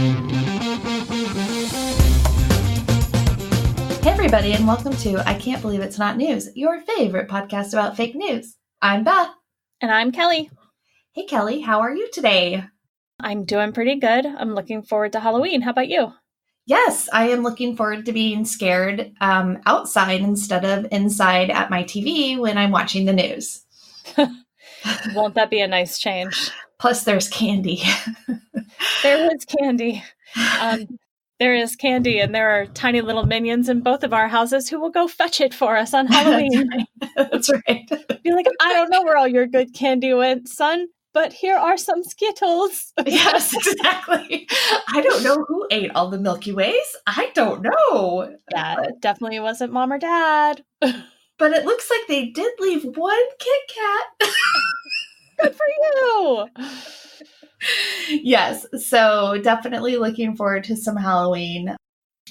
Hey everybody, and welcome to I Can't Believe It's Not News, your favorite podcast about fake news. I'm Beth. And I'm Kelly. Hey Kelly, how are you today? I'm doing pretty good. I'm looking forward to Halloween. How about you? Yes, I am looking forward to being scared outside instead of inside at my TV when I'm watching the news. Won't that be a nice change? Plus, there's candy. There is candy. There is candy, and there are tiny little minions in both of our houses who will go fetch it for us on Halloween. That's right. Be like, I don't know where all your good candy went, son, but here are some Skittles. Yes, exactly. I don't know who ate all the Milky Ways. I don't know. Yeah, it definitely wasn't Mom or Dad. But it looks like they did leave one Kit Kat. Good for you. Yes, so definitely looking forward to some Halloween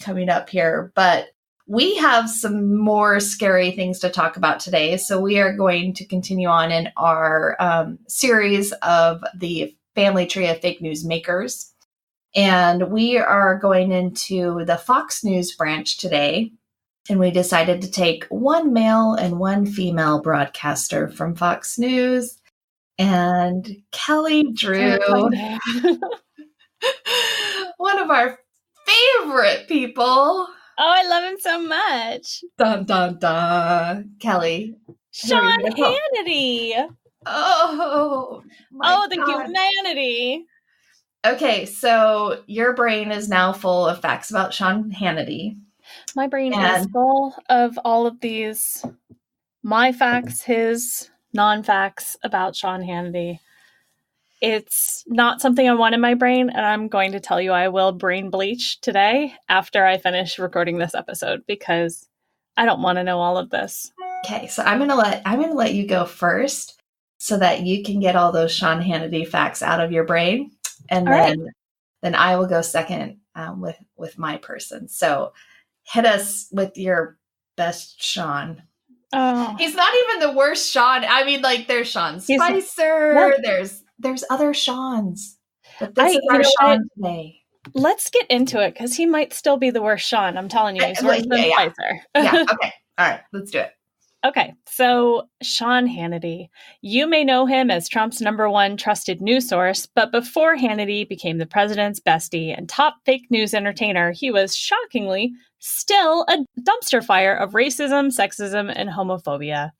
coming up here. But we have some more scary things to talk about today. So we are going to continue on in our series of the family tree of fake news makers. And we are going into the Fox News branch today. And we decided to take one male and one female broadcaster from Fox News. And Kelly drew one of our favorite people. Oh, I love him so much. Dun, dun, dun. Kelly. Sean Hannity. Oh, the humanity. Okay, so your brain is now full of facts about Sean Hannity. My brain is full of all of these, my facts, his non-facts about Sean Hannity. It's not something I want in my brain, and I'm going to tell you I will brain bleach today after I finish recording this episode because I don't want to know all of this. Okay, so I'm gonna let you go first so that you can get all those Sean Hannity facts out of your brain, and then I will go second with my person. So hit us with your best Sean. Oh, he's not even the worst Sean. I mean, like there's Sean Spicer. There's other Seans, but this is our Sean today. Let's get into it because he might still be the worst Sean. I'm telling you, he's worse than Spicer. Yeah. Okay. All right. Let's do it. Okay, so Sean Hannity. You may know him as Trump's #1 trusted news source, but before Hannity became the president's bestie and top fake news entertainer, he was shockingly still a dumpster fire of racism, sexism, and homophobia.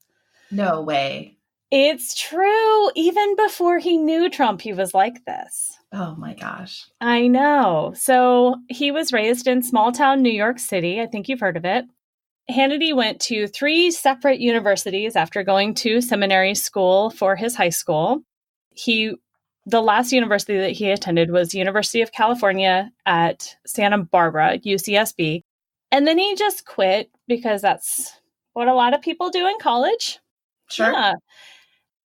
No way. It's true. Even before he knew Trump, he was like this. Oh my gosh. I know. So he was raised in small town New York City. I think you've heard of it. Hannity went to 3 separate universities after going to seminary school for his high school. The last university that he attended was University of California at Santa Barbara, UCSB. And then he just quit because that's what a lot of people do in college. Sure. Yeah.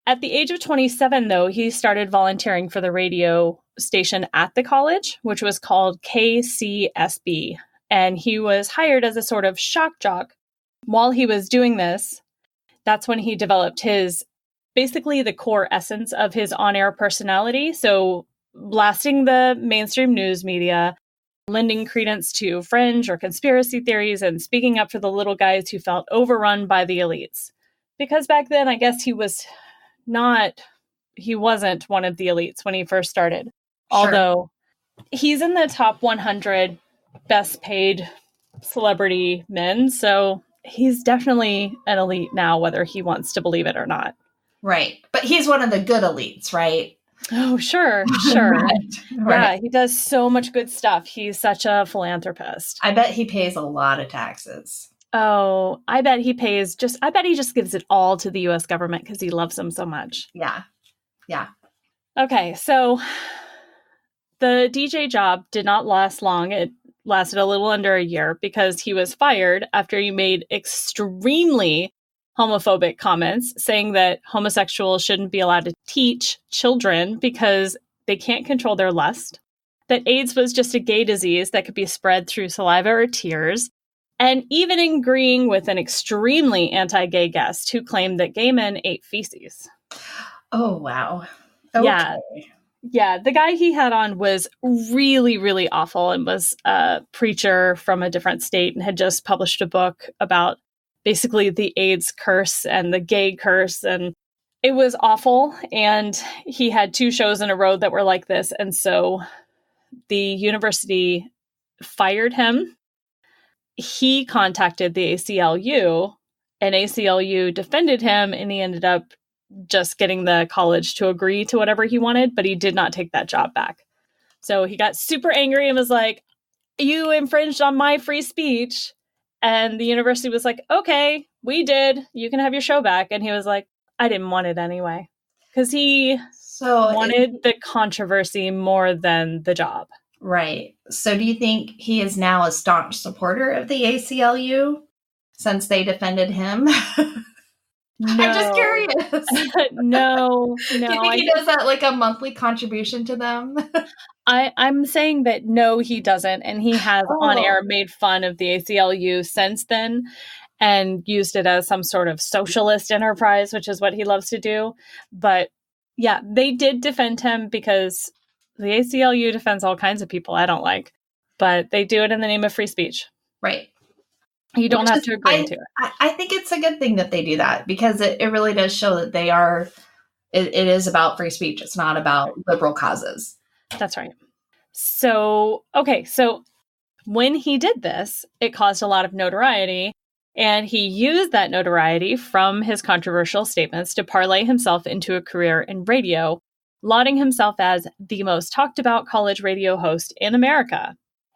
At the age of 27, though, he started volunteering for the radio station at the college, which was called KCSB. And he was hired as a sort of shock jock. While he was doing this, that's when he developed basically the core essence of his on-air personality. So blasting the mainstream news media, lending credence to fringe or conspiracy theories, and speaking up for the little guys who felt overrun by the elites. Because back then, I guess he wasn't one of the elites when he first started. Sure. Although he's in the top 100 best paid celebrity men. So he's definitely an elite now, whether he wants to believe it or not. Right. But he's one of the good elites, right? Oh, sure. Right. Yeah, he does so much good stuff. He's such a philanthropist. I bet he pays a lot of taxes. Oh, I bet he just gives it all to the U.S. government because he loves them so much. Yeah. Yeah. Okay, so the DJ job did not last long. It lasted a little under a year because he was fired after he made extremely homophobic comments saying that homosexuals shouldn't be allowed to teach children because they can't control their lust, that AIDS was just a gay disease that could be spread through saliva or tears, and even agreeing with an extremely anti-gay guest who claimed that gay men ate feces. Oh, wow. Okay. Yeah. Yeah, the guy he had on was really, really awful and was a preacher from a different state and had just published a book about basically the AIDS curse and the gay curse. And it was awful. And he had 2 shows in a row that were like this. And so the university fired him. He contacted the ACLU, and ACLU defended him, and he ended up just getting the college to agree to whatever he wanted, but he did not take that job back. So he got super angry and was like, you infringed on my free speech. And the university was like, okay, we did. You can have your show back. And he was like, I didn't want it anyway. Because he wanted the controversy more than the job. Right. So do you think he is now a staunch supporter of the ACLU since they defended him? No. I'm just curious. No. Do you think he does that like a monthly contribution to them? I'm saying that no, he doesn't. And he has on air made fun of the ACLU since then and used it as some sort of socialist enterprise, which is what he loves to do. But yeah, they did defend him because the ACLU defends all kinds of people I don't like, but they do it in the name of free speech. Right. You don't have to agree to it. I think it's a good thing that they do that because it really does show that they are, it is about free speech. It's not about liberal causes. That's right. So, okay. So when he did this, it caused a lot of notoriety, and he used that notoriety from his controversial statements to parlay himself into a career in radio, lauding himself as the most talked about college radio host in America.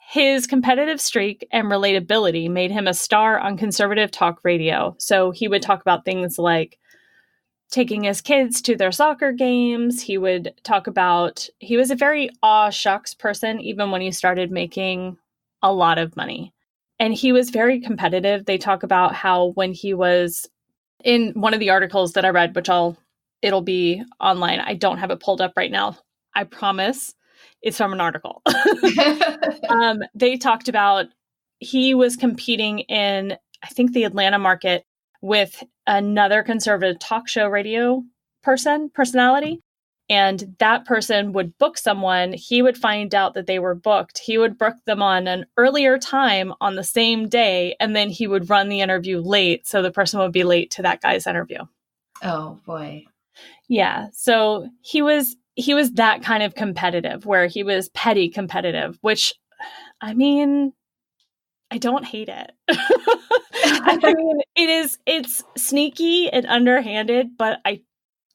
His competitive streak and relatability made him a star on conservative talk radio. So he would talk about things like taking his kids to their soccer games. He would talk about, he was a very aw shucks person, even when he started making a lot of money. And he was very competitive. They talk about how when he was in one of the articles that I read, which it'll be online. I don't have it pulled up right now. I promise. It's from an article. They talked about he was competing in, I think, the Atlanta market with another conservative talk show radio personality. And that person would book someone. He would find out that they were booked. He would book them on an earlier time on the same day. And then he would run the interview late. So the person would be late to that guy's interview. Oh, boy. Yeah. So he was that kind of competitive, where he was petty competitive, which, I mean, I don't hate it. I mean, it's sneaky and underhanded, but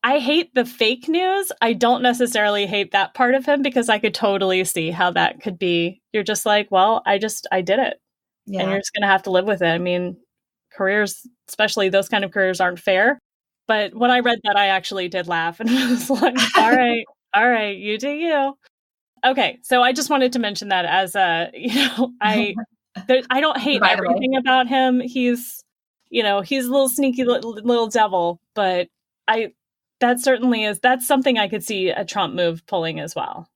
I hate the fake news. I don't necessarily hate that part of him because I could totally see how that could be. You're just like, well, I did it. Yeah. And you're just going to have to live with it. I mean, careers, especially those kind of careers, aren't fair. But when I read that, I actually did laugh and was like, all right, you do you. Okay, so I just wanted to mention that as I don't hate everything about him. He's a little sneaky little devil, but that's something I could see a Trump move pulling as well.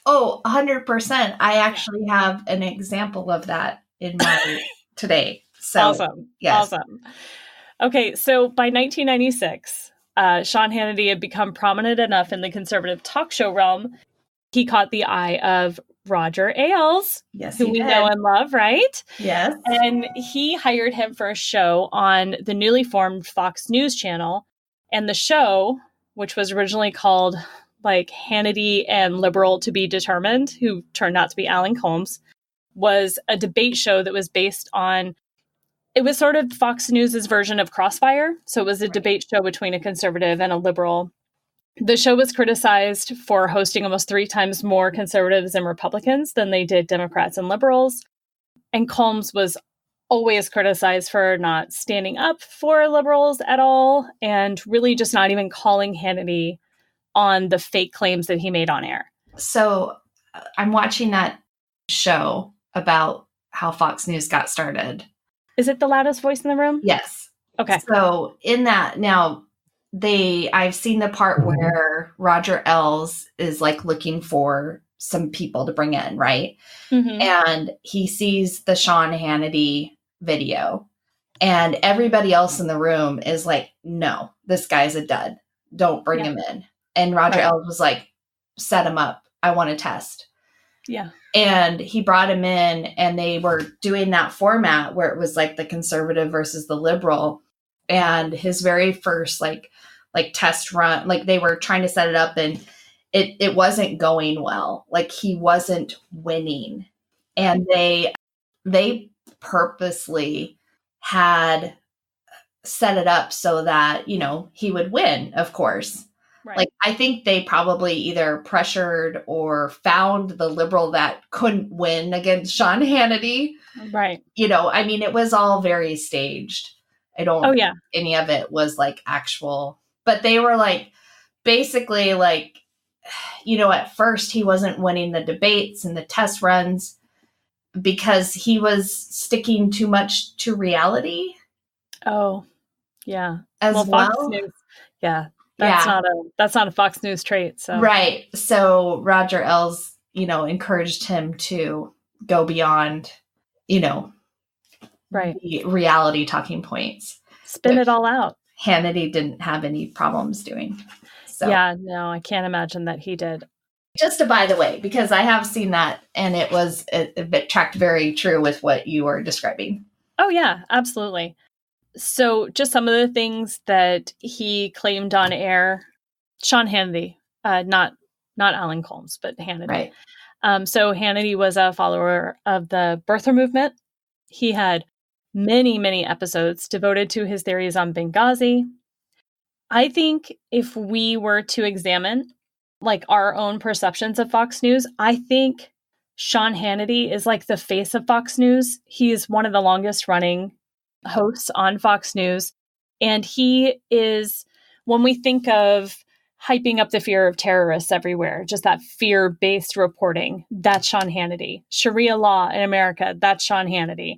Oh, 100%. I actually have an example of that in my today. So, awesome. Yes. Awesome. Okay, so by 1996, Sean Hannity had become prominent enough in the conservative talk show realm. He caught the eye of Roger Ailes, who we know and love, right? Yes. And he hired him for a show on the newly formed Fox News channel. And the show, which was originally called like Hannity and Liberal to be Determined, who turned out to be Alan Colmes, was a debate show that was based on, it was sort of Fox News' version of Crossfire. So it was a debate show between a conservative and a liberal. The show was criticized for hosting almost 3 times more conservatives and Republicans than they did Democrats and liberals. And Colmes was always criticized for not standing up for liberals at all, and really just not even calling Hannity on the fake claims that he made on air. So I'm watching that show about how Fox News got started. Is it The Loudest Voice in the Room? Yes. Okay. So in that, now I've seen the part where Roger Ailes is like looking for some people to bring in, right? Mm-hmm. And he sees the Sean Hannity video, and everybody else in the room is like, no, this guy's a dud. Don't bring him in. And Roger Ailes was like, set him up. I want to test. Yeah. And he brought him in, and they were doing that format where it was like the conservative versus the liberal. And his very first like test run, like they were trying to set it up, and it wasn't going well. Like he wasn't winning. And they purposely had set it up so that, you know, he would win, of course. Right. Like, I think they probably either pressured or found the liberal that couldn't win against Sean Hannity. Right. You know, I mean, it was all very staged. I don't think any of it was like actual, but they were like, basically like, you know, at first he wasn't winning the debates and the test runs because he was sticking too much to reality. Oh, yeah. As well. Fox News. Yeah. That's not a Fox News trait. So right. So Roger Ailes, you know, encouraged him to go beyond, you know, right, the reality talking points. Spin it all out. Hannity didn't have any problems doing. So yeah, no, I can't imagine that he did. Just a by the way, because I have seen that, and it tracked very true with what you were describing. Oh yeah, absolutely. So just some of the things that he claimed on air, Sean Hannity, not Alan Colmes, but Hannity. Right. So Hannity was a follower of the birther movement. He had many, many episodes devoted to his theories on Benghazi. I think if we were to examine like our own perceptions of Fox News, I think Sean Hannity is like the face of Fox News. He's one of the longest running hosts on Fox News. And he is, when we think of hyping up the fear of terrorists everywhere, just that fear-based reporting, that's Sean Hannity. Sharia law in America, that's Sean Hannity.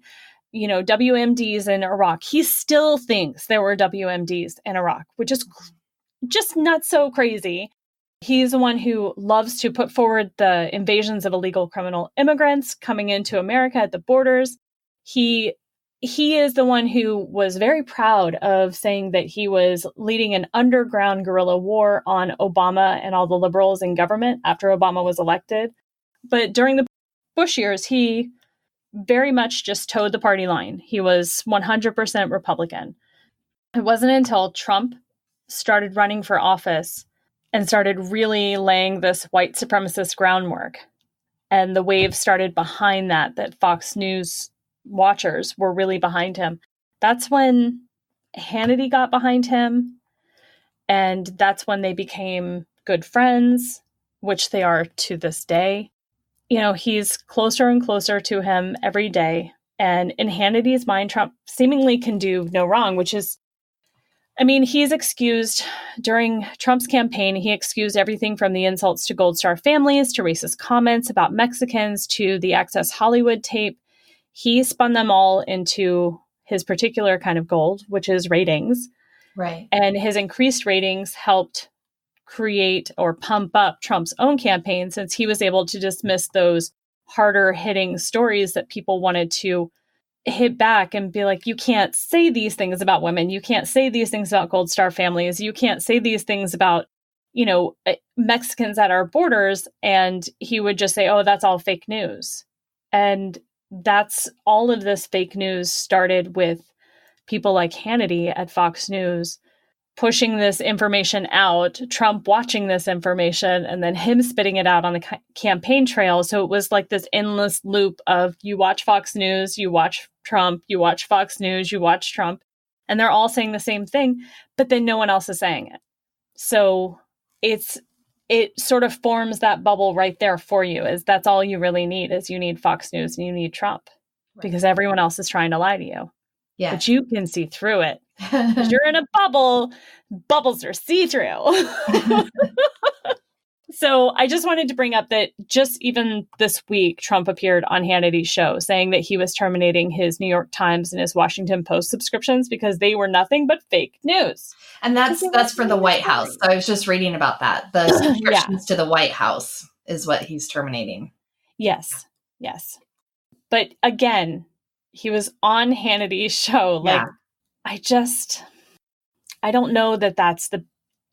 You know, WMDs in Iraq. He still thinks there were WMDs in Iraq, which is just not so crazy. He's the one who loves to put forward the invasions of illegal criminal immigrants coming into America at the borders. He is the one who was very proud of saying that he was leading an underground guerrilla war on Obama and all the liberals in government after Obama was elected. But during the Bush years, he very much just towed the party line. He was 100% Republican. It wasn't until Trump started running for office and started really laying this white supremacist groundwork, and the wave started behind that Fox News watchers were really behind him. That's when Hannity got behind him, and that's when they became good friends, which they are to this day. You know, he's closer and closer to him every day. And in Hannity's mind, Trump seemingly can do no wrong, which is, I mean, he's excused during Trump's campaign. He excused everything from the insults to Gold Star families, to racist comments about Mexicans, to the Access Hollywood tape. He spun them all into his particular kind of gold, which is ratings. Right. And his increased ratings helped create or pump up Trump's own campaign, since he was able to dismiss those harder hitting stories that people wanted to hit back and be like, you can't say these things about women. You can't say these things about Gold Star families. You can't say these things about, you know, Mexicans at our borders. And he would just say, oh, that's all fake news. And that's all of this fake news started with people like Hannity at Fox News pushing this information out, Trump watching this information, and then him spitting it out on the campaign trail. So it was like this endless loop of you watch Fox News, you watch Trump, you watch Fox News, you watch Trump, and they're all saying the same thing, but then no one else is saying it. So it sort of forms that bubble right there for you, is that's all you really need, is you need Fox News and you need Trump, right? Because everyone else is trying to lie to you. Yeah. But you can see through it. Because you're in a bubble. Bubbles are see-through. So I just wanted to bring up that just even this week, Trump appeared on Hannity's show saying that he was terminating his New York Times and his Washington Post subscriptions because they were nothing but fake news. And that's for the White House. So I was just reading about that. The subscriptions to the White House is what he's terminating. Yes. Yes. But again, he was on Hannity's show. Like, I don't know that that's the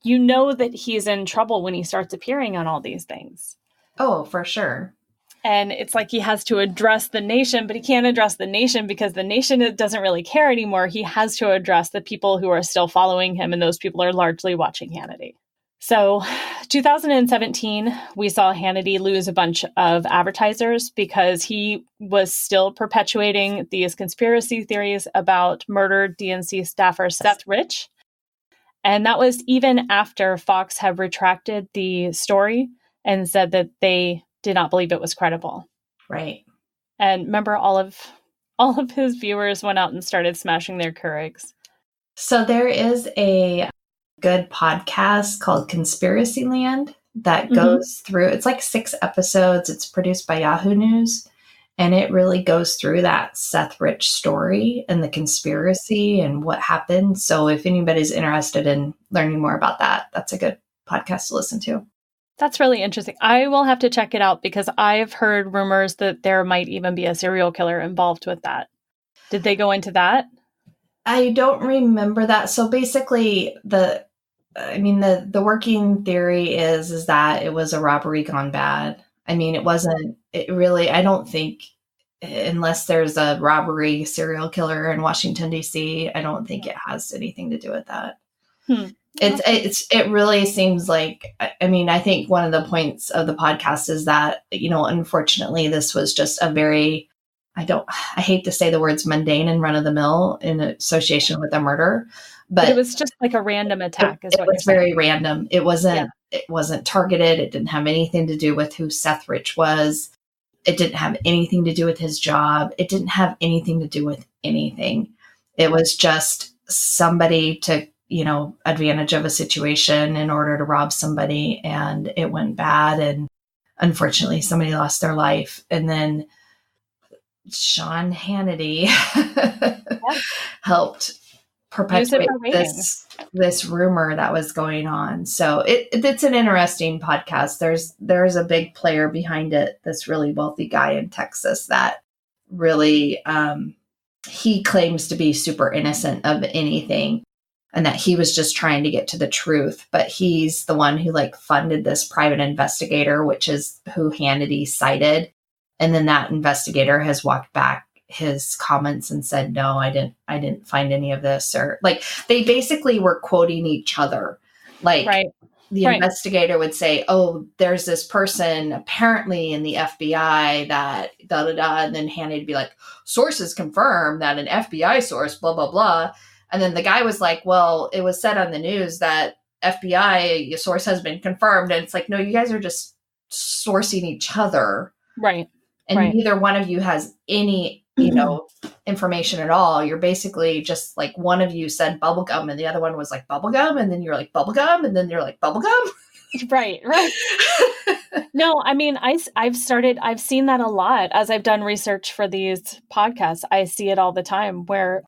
you know that he's in trouble when he starts appearing on all these things. Oh, for sure. And it's like he has to address the nation, but he can't address the nation because the nation doesn't really care anymore. He has to address the people who are still following him, and those people are largely watching Hannity. So 2017, we saw Hannity lose a bunch of advertisers because he was still perpetuating these conspiracy theories about murdered DNC staffer Seth Rich. And that was even after Fox had retracted the story and said that they did not believe it was credible. Right. And remember, all of his viewers went out and started smashing their Keurigs. So there is a good podcast called Conspiracy Land that goes through, it's like 6 episodes. It's produced by Yahoo News. And it really goes through that Seth Rich story and the conspiracy and what happened. So if anybody's interested in learning more about that, that's a good podcast to listen to. That's really interesting. I will have to check it out because I've heard rumors that there might even be a serial killer involved with that. Did they go into that? I don't remember that. So basically the working theory is that it was a robbery gone bad. I mean, I don't think, unless there's a robbery serial killer in Washington, D.C., I don't think it has anything to do with that. It really seems like, I think one of the points of the podcast is that, unfortunately, this was just a very, I hate to say the words mundane and run of the mill in association with a murder, but it was just like a random attack. It was very random. It wasn't targeted. It didn't have anything to do with who Seth Rich was. It didn't have anything to do with his job. It didn't have anything to do with anything. It was just somebody took, advantage of a situation in order to rob somebody, and it went bad. And unfortunately, somebody lost their life. And then Sean Hannity helped perpetuate this rumor that was going on. So it's an interesting podcast. There's a big player behind it, this really wealthy guy in Texas that really he claims to be super innocent of anything and that he was just trying to get to the truth. But he's the one who funded this private investigator, which is who Hannity cited. And then that investigator has walked back his comments and said, no, I didn't find any of this, or they basically were quoting each other. The investigator would say, oh, there's this person apparently in the FBI that da da da. And then Hannity would be like, sources confirm that an FBI source, blah, blah, blah. And then the guy was like, well, it was said on the news that FBI source has been confirmed. And it's like, no, you guys are just sourcing each other. Right. And neither one of you has any, information at all. You're basically just one of you said bubblegum and the other one was like bubblegum. And then you're like bubblegum. And then you're like bubblegum. Right. No, I've seen that a lot as I've done research for these podcasts. I see it all the time where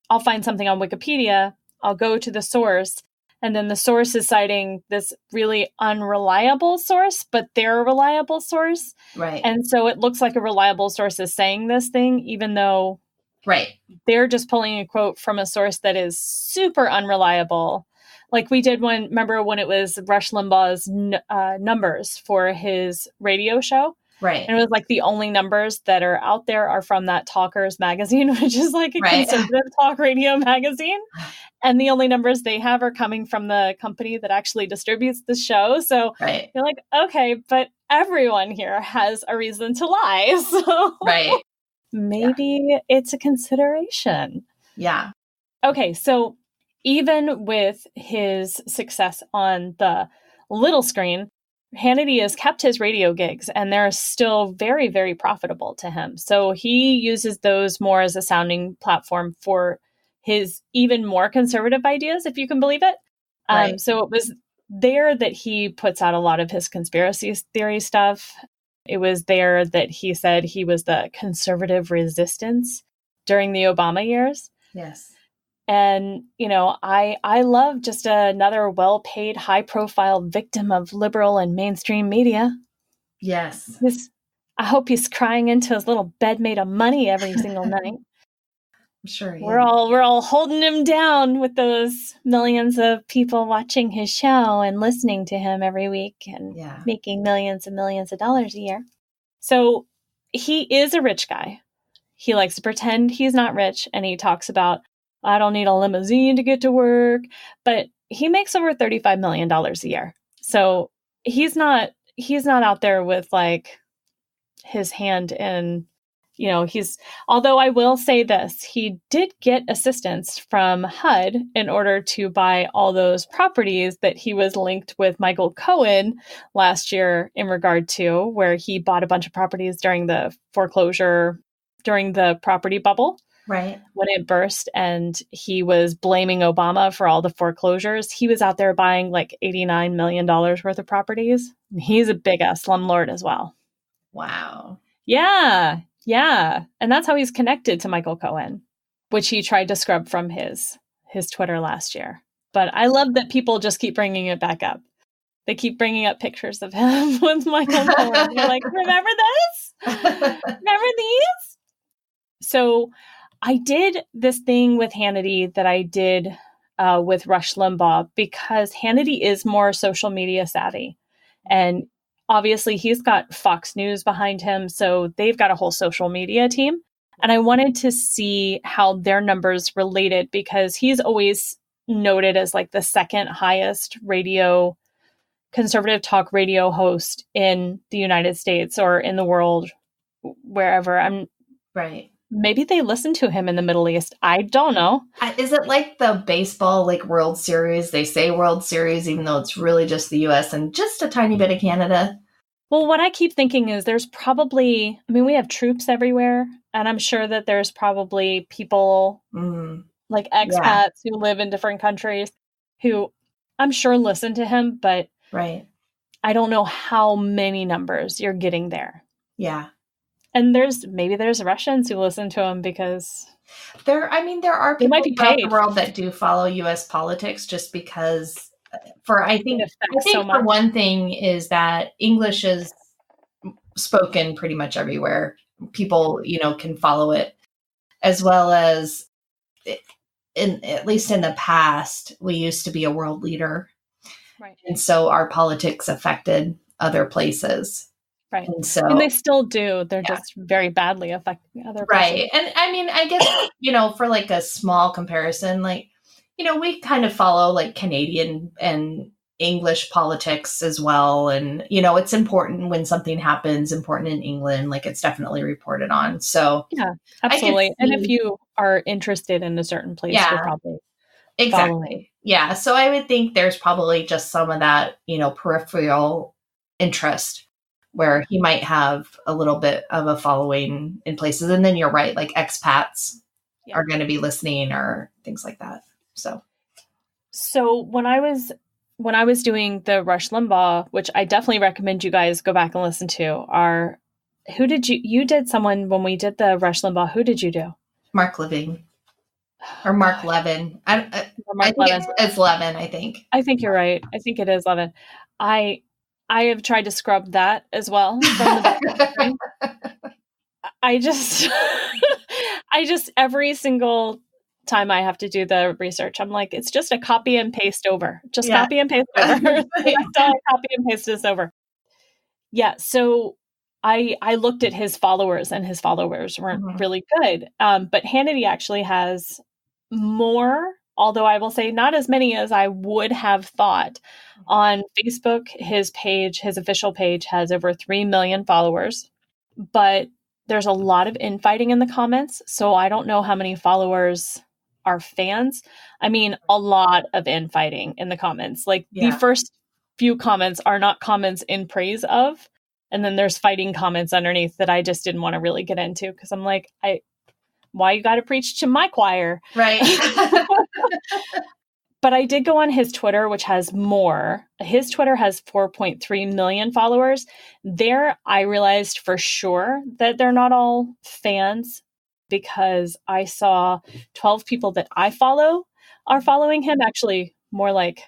I'll find something on Wikipedia, I'll go to the source, and then the source is citing this really unreliable source, but they're a reliable source. Right. And so it looks like a reliable source is saying this thing, even though they're just pulling a quote from a source that is super unreliable. Like we did remember when it was Rush Limbaugh's numbers for his radio show? Right. And it was the only numbers that are out there are from that Talkers magazine, which is a conservative talk radio magazine. And the only numbers they have are coming from the company that actually distributes the show. So you're like, okay, but everyone here has a reason to lie. So maybe it's a consideration. Yeah. Okay. So even with his success on the little screen, Hannity has kept his radio gigs and they're still very, very profitable to him. So he uses those more as a sounding platform for his even more conservative ideas, if you can believe it. So it was there that he puts out a lot of his conspiracy theory stuff. It was there that he said he was the conservative resistance during the Obama years. Yes. And, I love just another well-paid, high-profile victim of liberal and mainstream media. Yes. I hope he's crying into his little bed made of money every single night. Sure. We're all holding him down with those millions of people watching his show and listening to him every week and making millions and millions of dollars a year. So he is a rich guy. He likes to pretend he's not rich, and he talks about, I don't need a limousine to get to work, but he makes over $35 million a year. So he's not out there with like his hand in, although I will say this, he did get assistance from HUD in order to buy all those properties that he was linked with Michael Cohen last year in regard to, where he bought a bunch of properties during the foreclosure, during the property bubble. Right. When it burst, and he was blaming Obama for all the foreclosures. He was out there buying like $89 million worth of properties. He's a big ass slumlord as well. Wow. Yeah. Yeah. And that's how he's connected to Michael Cohen, which he tried to scrub from his Twitter last year. But I love that people just keep bringing it back up. They keep bringing up pictures of him with Michael Cohen. They're like, remember this? Remember these? So I did this thing with Hannity that I did with Rush Limbaugh, because Hannity is more social media savvy. And obviously he's got Fox News behind him, so they've got a whole social media team. And I wanted to see how their numbers related, because he's always noted as like the second highest conservative talk radio host in the United States or in the world, wherever. Right. Maybe they listen to him in the Middle East. I don't know. Is it like the baseball, like World Series? They say World Series, even though it's really just the U.S. and just a tiny bit of Canada. Well, what I keep thinking is there's probably, we have troops everywhere, and I'm sure that there's probably people like expats who live in different countries who I'm sure listen to him, but right. I don't know how many numbers you're getting there. Yeah. And there's Russians who listen to him because there are people throughout the world that do follow U.S. politics, just because I think so for one thing is that English is spoken pretty much everywhere. People, can follow it, as well as at least in the past, we used to be a world leader. Right. And so our politics affected other places. Right. And so, and they still do. They're just very badly affecting other places. Right. And I guess, for like a small comparison, like, we kind of follow like Canadian and English politics as well. And, it's important when something happens, important in England, like it's definitely reported on. So yeah, absolutely. And if you are interested in a certain place, you're probably following. Yeah. So I would think there's probably just some of that, peripheral interest where he might have a little bit of a following in places. And then you're right, like expats are going to be listening or things like that. So when I was doing the Rush Limbaugh, which I definitely recommend you guys go back and listen to, you did someone when we did the Rush Limbaugh, who did you do? Mark Levin. Or Mark Levin. I think it's Levin, I think. I think you're right. I think it is Levin. I have tried to scrub that as well from the I just every single time I have to do the research, I'm like, it's just a copy and paste over. Just copy and paste over. That's all I copy and paste this over. Yeah. So I looked at his followers, and his followers weren't really good. But Hannity actually has more, although I will say not as many as I would have thought. On Facebook, his official page has over 3 million followers, but there's a lot of infighting in the comments. So I don't know how many followers are fans. A lot of infighting in the comments. Like the first few comments are not comments in praise of. And then there's fighting comments underneath that I just didn't want to really get into, because I'm like, why you got to preach to my choir? Right. But I did go on his Twitter, which has more. His Twitter has 4.3 million followers. There, I realized for sure that they're not all fans, because I saw 12 people that I follow are following him. Actually, more like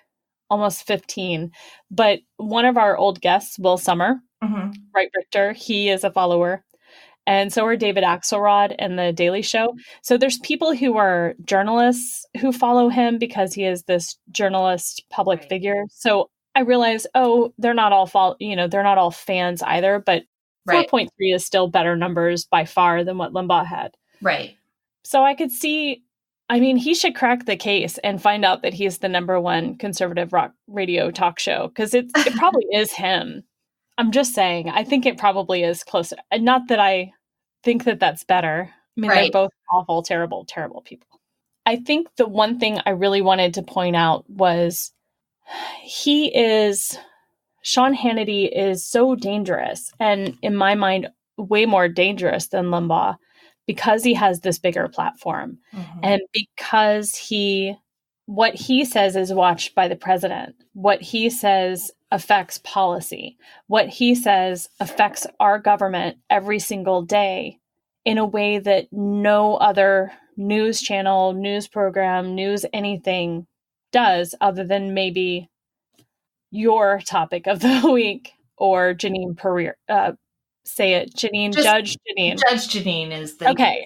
almost 15. But one of our old guests, Will Summer, right, Richter, he is a follower. And so are David Axelrod and The Daily Show. So there's people who are journalists who follow him because he is this journalist public figure. So I realize, they're not all they're not all fans either, but 4.3 is still better numbers by far than what Limbaugh had. Right. So I could see, he should crack the case and find out that he's the number one conservative rock radio talk show, because it probably is him. I'm just saying, I think it probably is closer. Not that I think that that's better. They're both awful, terrible, terrible people. I think the one thing I really wanted to point out was Sean Hannity is so dangerous, and in my mind, way more dangerous than Limbaugh, because he has this bigger platform, and because what he says is watched by the president. What he says affects policy. What he says affects our government every single day in a way that no other news channel, news program, news anything does, other than maybe your topic of the week or Janine Pereira. Say it, Janine. Judge Janine. Judge Janine is the okay.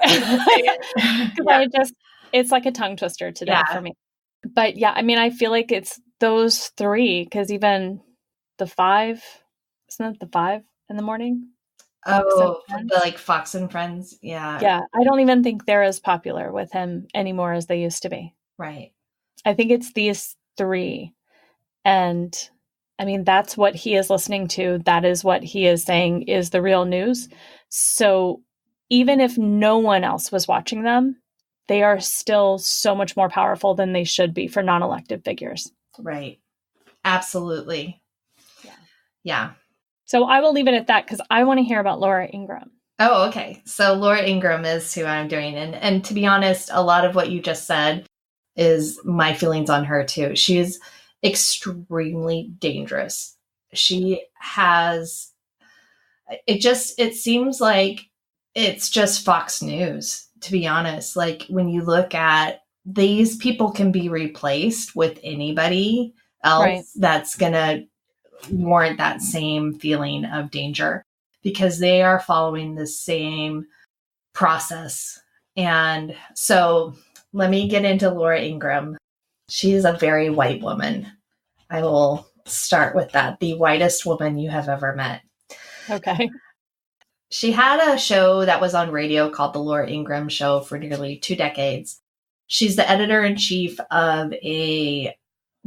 It's like a tongue twister today for me. But yeah, I feel like it's those three, because even the 5, isn't it the 5 in the morning? The Fox and Friends. Yeah. Yeah. I don't even think they're as popular with him anymore as they used to be. Right. I think it's these three. And that's what he is listening to. That is what he is saying is the real news. So even if no one else was watching them, they are still so much more powerful than they should be for non-elected figures. Right. Absolutely. Yeah. So I will leave it at that, because I want to hear about Laura Ingraham. Oh, okay. So Laura Ingraham is who I'm doing. And to be honest, a lot of what you just said is my feelings on her too. She's extremely dangerous. She has, it seems like it's just Fox News, to be honest. Like, when you look at these people can be replaced with anybody else that's going to warrant that same feeling of danger, because they are following the same process. And so let me get into Laura Ingraham. She's a very white woman. I will start with that. The whitest woman you have ever met. Okay. She had a show that was on radio called The Laura Ingraham Show for nearly 2 decades. She's the editor-in-chief of a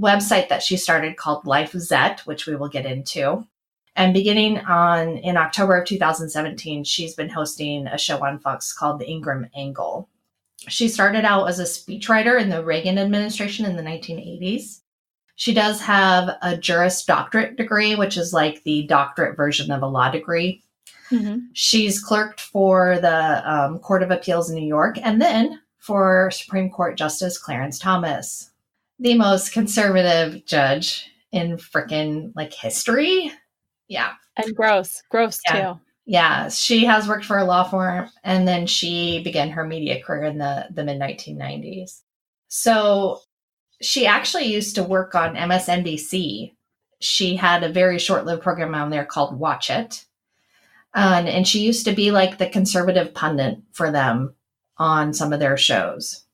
website that she started called Life Zet, which we will get into. And beginning in October of 2017, she's been hosting a show on Fox called The Ingraham Angle. She started out as a speechwriter in the Reagan administration in the 1980s. She does have a Juris Doctorate degree, which is like the doctorate version of a law degree. She's clerked for the Court of Appeals in New York, and then for Supreme Court Justice Clarence Thomas, the most conservative judge in frickin' history. Yeah. And gross too. Yeah. She has worked for a law firm, and then she began her media career in the mid 1990s. So she actually used to work on MSNBC. She had a very short-lived program on there called Watch It. And she used to be like the conservative pundit for them on some of their shows.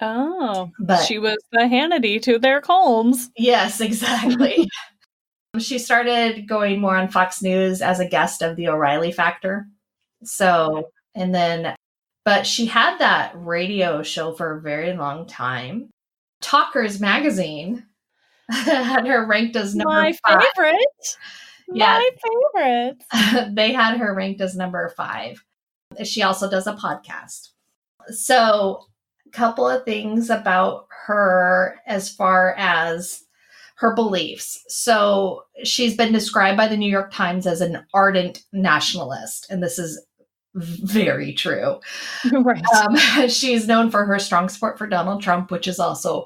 Oh, but she was the Hannity to their Colmes. Yes, exactly. She started going more on Fox News as a guest of the O'Reilly Factor. So, but she had that radio show for a very long time. Talkers Magazine had her ranked as number 5. My favorite. Yeah. My favorite. They had her ranked as number 5. She also does a podcast. So, a couple of things about her as far as her beliefs. So, she's been described by the New York Times as an ardent nationalist, and this is very true. Right. She's known for her strong support for Donald Trump, which is also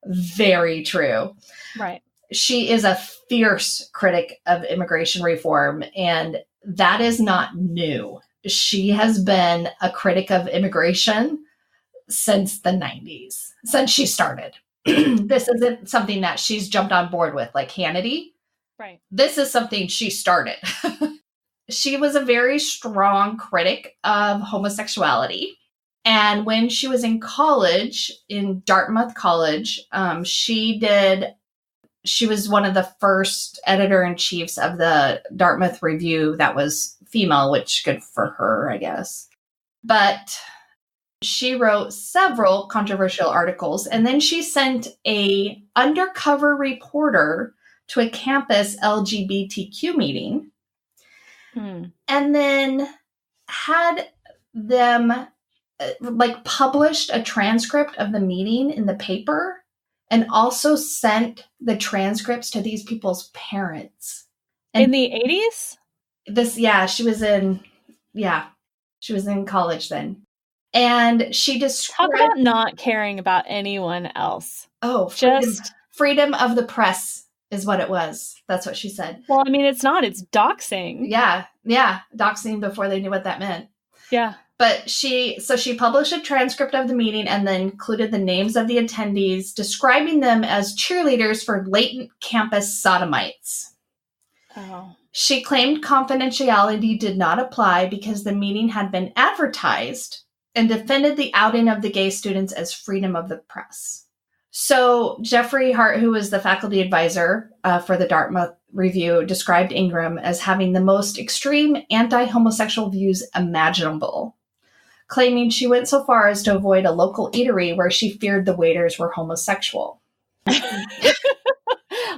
very true. Right. She is a fierce critic of immigration reform, and that is not new. She has been a critic of immigration since the 90s, since she started. This isn't something that she's jumped on board with, like Hannity. Right. This is something she started. she was a very strong critic of homosexuality. And when she was in college, in Dartmouth College, she was one of the first editor-in-chiefs of the Dartmouth Review that was female, which good for her, I guess. But she wrote several controversial articles, and then she sent a undercover reporter to a campus LGBTQ meeting, and then had them published a transcript of the meeting in the paper, and also sent the transcripts to these people's parents. And in the 80s? She was in college then. And she described... Talk about not caring about anyone else. Oh, freedom of the press is what it was. That's what she said. Well, I mean, it's not. It's doxing. Yeah. Doxing before they knew what that meant. Yeah. But she published a transcript of the meeting and then included the names of the attendees, describing them as cheerleaders for latent campus sodomites. Oh. She claimed confidentiality did not apply because the meeting had been advertised, and defended the outing of the gay students as freedom of the press. So Jeffrey Hart, who was the faculty advisor for the Dartmouth Review, described Ingraham as having the most extreme anti-homosexual views imaginable, claiming she went so far as to avoid a local eatery where she feared the waiters were homosexual.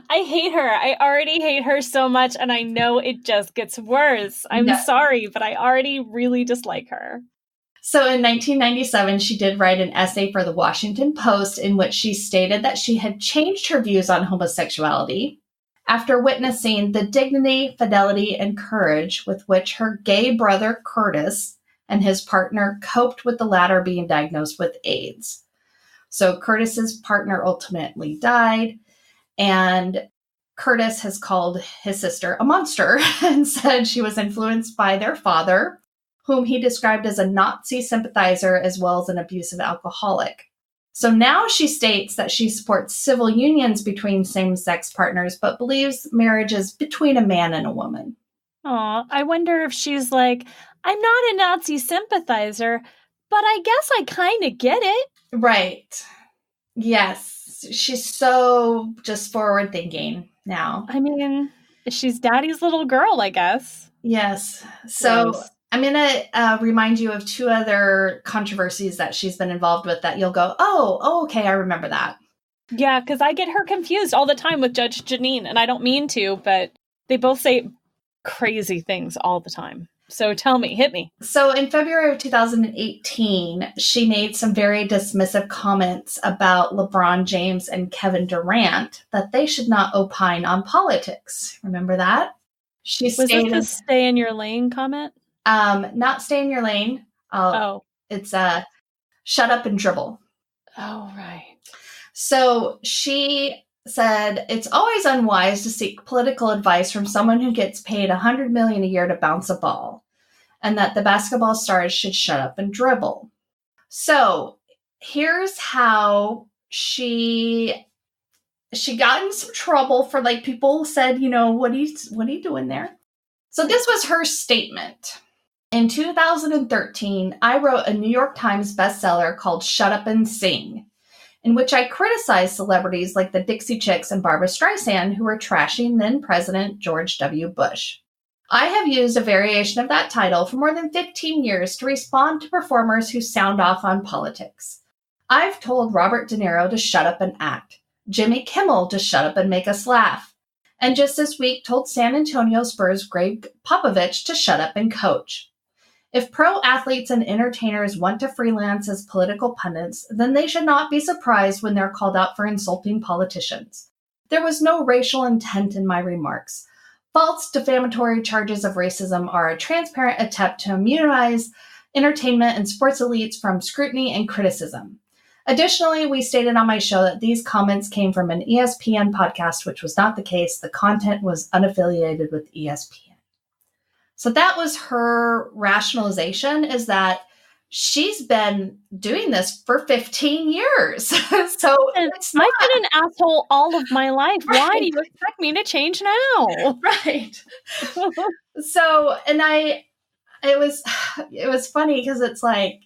I hate her. I already hate her so much, and I know it just gets worse. I'm sorry, but I already really dislike her. So in 1997, she did write an essay for the Washington Post in which she stated that she had changed her views on homosexuality after witnessing the dignity, fidelity, and courage with which her gay brother Curtis and his partner coped with the latter being diagnosed with AIDS. So Curtis's partner ultimately died, and Curtis has called his sister a monster and said she was influenced by their father, whom he described as a Nazi sympathizer as well as an abusive alcoholic. So now she states that she supports civil unions between same-sex partners, but believes marriage is between a man and a woman. Aw, I wonder if she's like, I'm not a Nazi sympathizer, but I guess I kind of get it. Right. Yes. She's so just forward-thinking now. I mean, she's daddy's little girl, I guess. Yes. So... Gross. I'm going to remind you of two other controversies that she's been involved with that you'll go, oh, okay, I remember that. Yeah, because I get her confused all the time with Judge Janine, and I don't mean to, but they both say crazy things all the time. So tell me, hit me. So in February of 2018, she made some very dismissive comments about LeBron James and Kevin Durant that they should not opine on politics. Remember that? Was this the stay in your lane comment? Not stay in your lane. It's shut up and dribble. Oh, right. So she said, it's always unwise to seek political advice from someone who gets paid $100 million a year to bounce a ball, and that the basketball stars should shut up and dribble. So here's how she got in some trouble for people said, what are you doing there? So this was her statement. In 2013, I wrote a New York Times bestseller called Shut Up and Sing, in which I criticized celebrities like the Dixie Chicks and Barbra Streisand who were trashing then President George W. Bush. I have used a variation of that title for more than 15 years to respond to performers who sound off on politics. I've told Robert De Niro to shut up and act, Jimmy Kimmel to shut up and make us laugh, and just this week told San Antonio Spurs Greg Popovich to shut up and coach. If pro athletes and entertainers want to freelance as political pundits, then they should not be surprised when they're called out for insulting politicians. There was no racial intent in my remarks. False defamatory charges of racism are a transparent attempt to immunize entertainment and sports elites from scrutiny and criticism. Additionally, we stated on my show that these comments came from an ESPN podcast, which was not the case. The content was unaffiliated with ESPN. So that was her rationalization, is that she's been doing this for 15 years. So I've been an asshole all of my life. Right. Why do you expect me to change now? Right. So, and it was funny because it's like,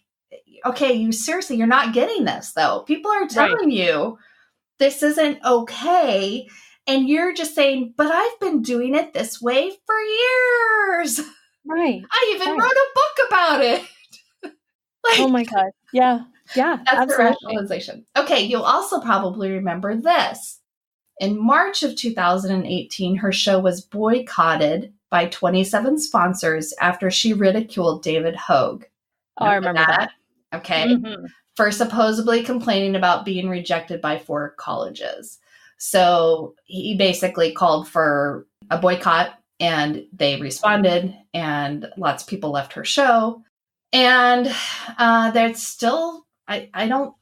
okay, you're not getting this though. People are telling you this isn't okay. And you're just saying, but I've been doing it this way for years. Right. I even wrote a book about it. Oh my God. Yeah. Yeah. That's the rationalization. Okay. You'll also probably remember this. In March of 2018, her show was boycotted by 27 sponsors after she ridiculed David Hogue. Oh, I remember that. Okay. Mm-hmm. For supposedly complaining about being rejected by 4 colleges. So he basically called for a boycott and they responded and lots of people left her show. And there's still, I don't.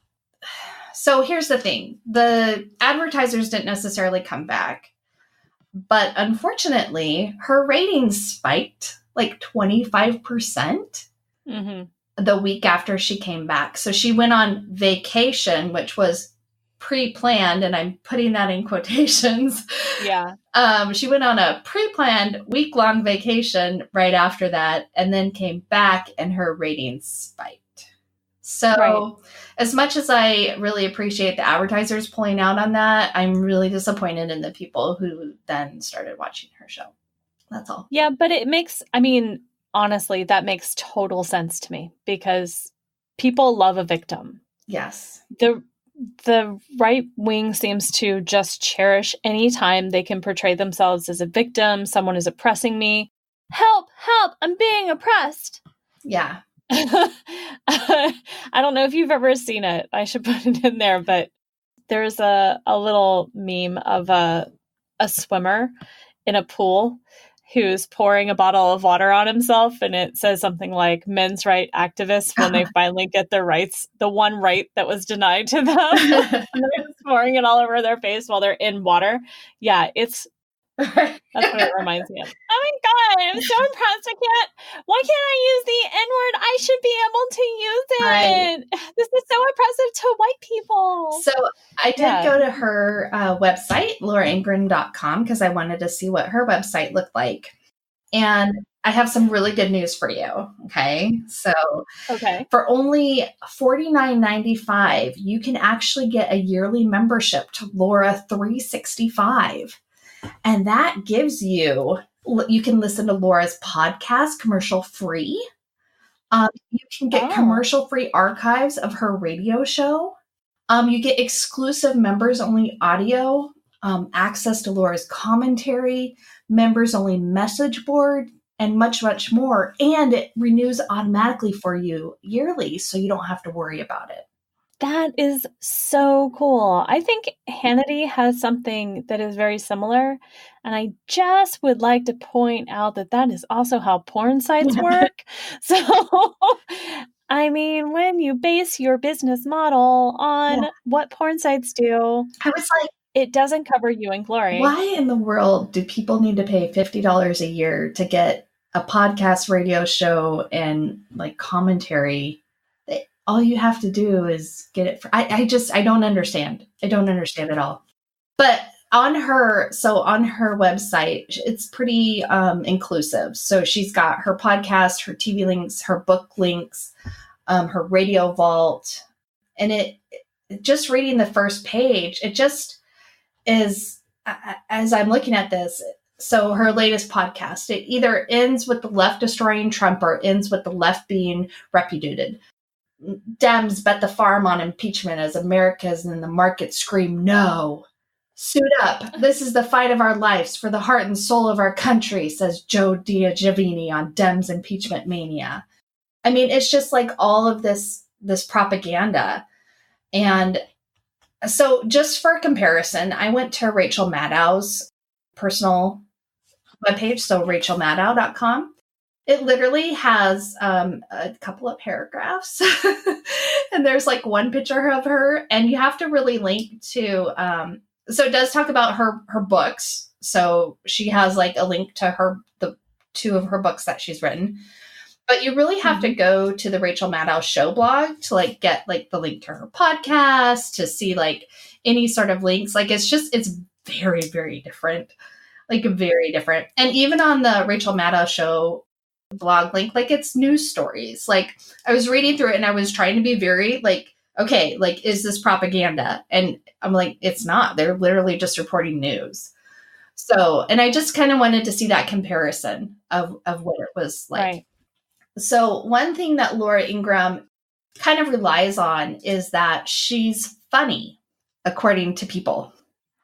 So here's the thing. The advertisers didn't necessarily come back. But unfortunately, her ratings spiked like 25% the week after she came back. So she went on vacation, which was pre-planned, and I'm putting that in quotations. Yeah. She went on a pre-planned week-long vacation right after that, and then came back, and her ratings spiked. So as much as I really appreciate the advertisers pulling out on that, I'm really disappointed in the people who then started watching her show. That's all. Yeah, but honestly, that makes total sense to me because people love a victim. Yes. The right wing seems to just cherish any time they can portray themselves as a victim. Someone is oppressing me. Help, I'm being oppressed. Yeah. I don't know if you've ever seen it. I should put it in there, but there's a little meme of a swimmer in a pool who's pouring a bottle of water on himself, and it says something like men's right activists when they finally get their rights, the one right that was denied to them. And they're just pouring it all over their face while they're in water. Yeah, that's what it reminds me of. Oh my God, I'm so impressed. Why can't I use the N-word? I should be able to use it. Right. This is so oppressive to white people. So I did go to her website, lauraingraham.com, because I wanted to see what her website looked like. And I have some really good news for you. Okay. So for only $49.95, you can actually get a yearly membership to Laura 365. And that gives you can listen to Laura's podcast commercial free. You can get commercial free archives of her radio show. You get exclusive members only audio, access to Laura's commentary, members only message board, and much, much more. And it renews automatically for you yearly, so you don't have to worry about it. That is so cool. I think Hannity has something that is very similar. And I just would like to point out that is also how porn sites work. So, I mean, when you base your business model on what porn sites do, I was like, it doesn't cover you and Glory. Why in the world do people need to pay $50 a year to get a podcast radio show and like commentary? All you have to do is get it. I don't understand. I don't understand at all. But on her website, it's pretty inclusive. So she's got her podcast, her TV links, her book links, her radio vault. And it just reading the first page, it just is, as I'm looking at this, so her latest podcast, it either ends with the left destroying Trump or ends with the left being repudiated. Dems bet the farm on impeachment as Americans and the market scream no. Suit up. This is the fight of our lives for the heart and soul of our country, says Joe Diagiavini on Dems impeachment mania. I mean, it's just like all of this propaganda. And so just for comparison, I went to Rachel Maddow's personal webpage, so rachelmaddow.com. It literally has a couple of paragraphs and there's like one picture of her, and you have to really link to, so it does talk about her books. So she has like a link to the 2 of her books that she's written, but you really have to go to the Rachel Maddow show blog to like get like the link to her podcast, to see like any sort of links. Like it's very, very different. like very different. And even on the Rachel Maddow show blog link, like it's news stories. Like I was reading through it and I was trying to be very like, okay, like, is this propaganda? And I'm like, it's not. They're literally just reporting news. So, and I just kind of wanted to see that comparison of what it was like. Right. So one thing that Laura Ingraham kind of relies on is that she's funny, according to people.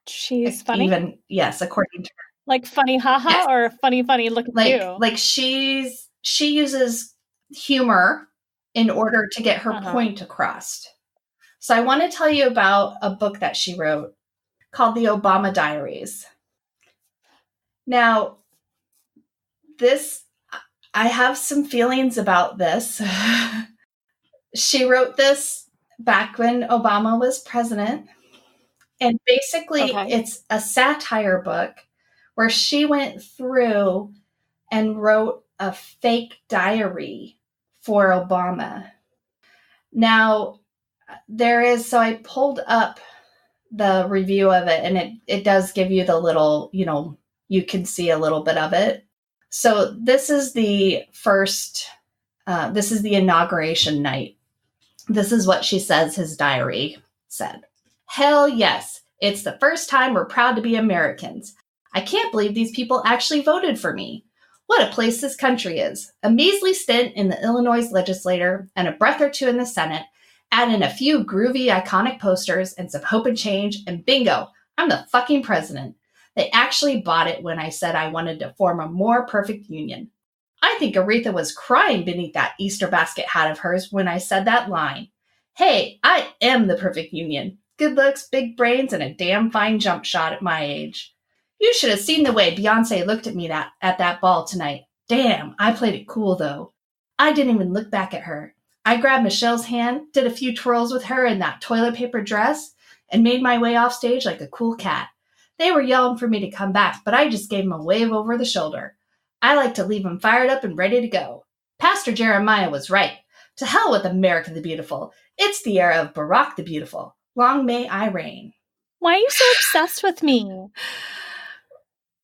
She's funny? Even, yes, according to her. Like funny haha, yes. Or funny look at you? Like she uses humor in order to get her point across. So I want to tell you about a book that she wrote called The Obama Diaries. Now, I have some feelings about this. She wrote this back when Obama was president. And basically, it's a satire book where she went through and wrote a fake diary for Obama. Now, so I pulled up the review of it, and it does give you the little, you can see a little bit of it. So this is the this is the inauguration night. This is what she says his diary said. Hell yes, it's the first time we're proud to be Americans. I can't believe these people actually voted for me. What a place this country is. A measly stint in the Illinois legislature and a breath or two in the Senate. Add in a few groovy, iconic posters and some hope and change, and bingo, I'm the fucking president. They actually bought it when I said I wanted to form a more perfect union. I think Aretha was crying beneath that Easter basket hat of hers when I said that line. Hey, I am the perfect union. Good looks, big brains, and a damn fine jump shot at my age. You should have seen the way Beyonce looked at me at that ball tonight. Damn, I played it cool, though. I didn't even look back at her. I grabbed Michelle's hand, did a few twirls with her in that toilet paper dress, and made my way off stage like a cool cat. They were yelling for me to come back, but I just gave them a wave over the shoulder. I like to leave them fired up and ready to go. Pastor Jeremiah was right. To hell with America the Beautiful. It's the era of Barack the Beautiful. Long may I reign. Why are you so obsessed with me?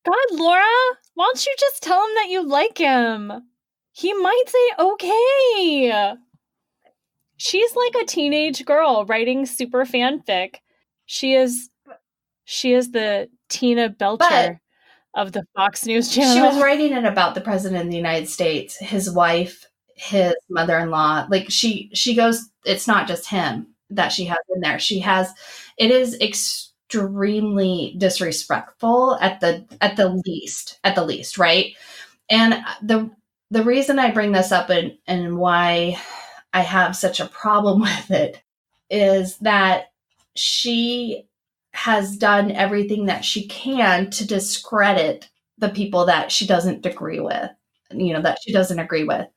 God, Laura, why don't you just tell him that you like him? He might say okay. She's like a teenage girl writing super fanfic. She is the Tina Belcher of the Fox News channel. She was writing it about the president of the United States, his wife, his mother-in-law. Like she goes, it's not just him that she has in there. It is extremely disrespectful at the least, right? And the reason I bring this up and why I have such a problem with it is that she has done everything that she can to discredit the people that she doesn't agree with, that she doesn't agree with.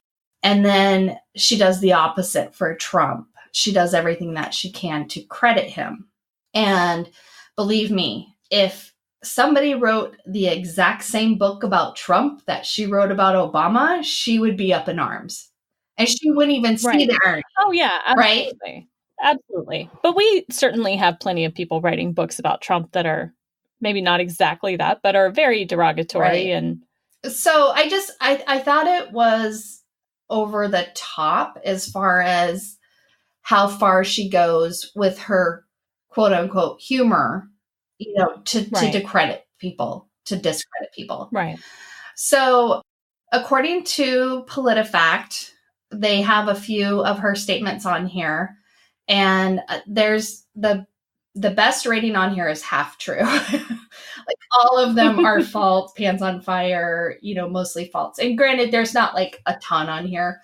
And then she does the opposite for Trump. She does everything that she can to credit him. And believe me, if somebody wrote the exact same book about Trump that she wrote about Obama, she would be up in arms. And she wouldn't even see the irony. Oh, yeah, absolutely. Right? Absolutely. But we certainly have plenty of people writing books about Trump that are maybe not exactly that, but are very derogatory. Right. And so I thought it was over the top as far as how far she goes with her quote unquote humor, to discredit people. Right. So according to PolitiFact, they have a few of her statements on here. And there's the best rating on here is half true. Like all of them are false, pants on fire, mostly false. And granted, there's not like a ton on here,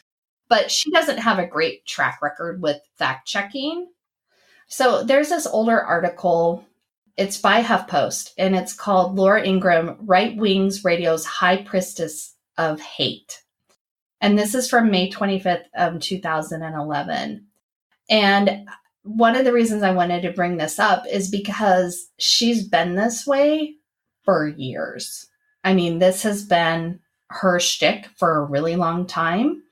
but she doesn't have a great track record with fact checking. So there's this older article. It's by HuffPost, and it's called Laura Ingraham, Right Wings Radio's High Priestess of Hate. And this is from May 25th of 2011. And one of the reasons I wanted to bring this up is because she's been this way for years. I mean, this has been her shtick for a really long time.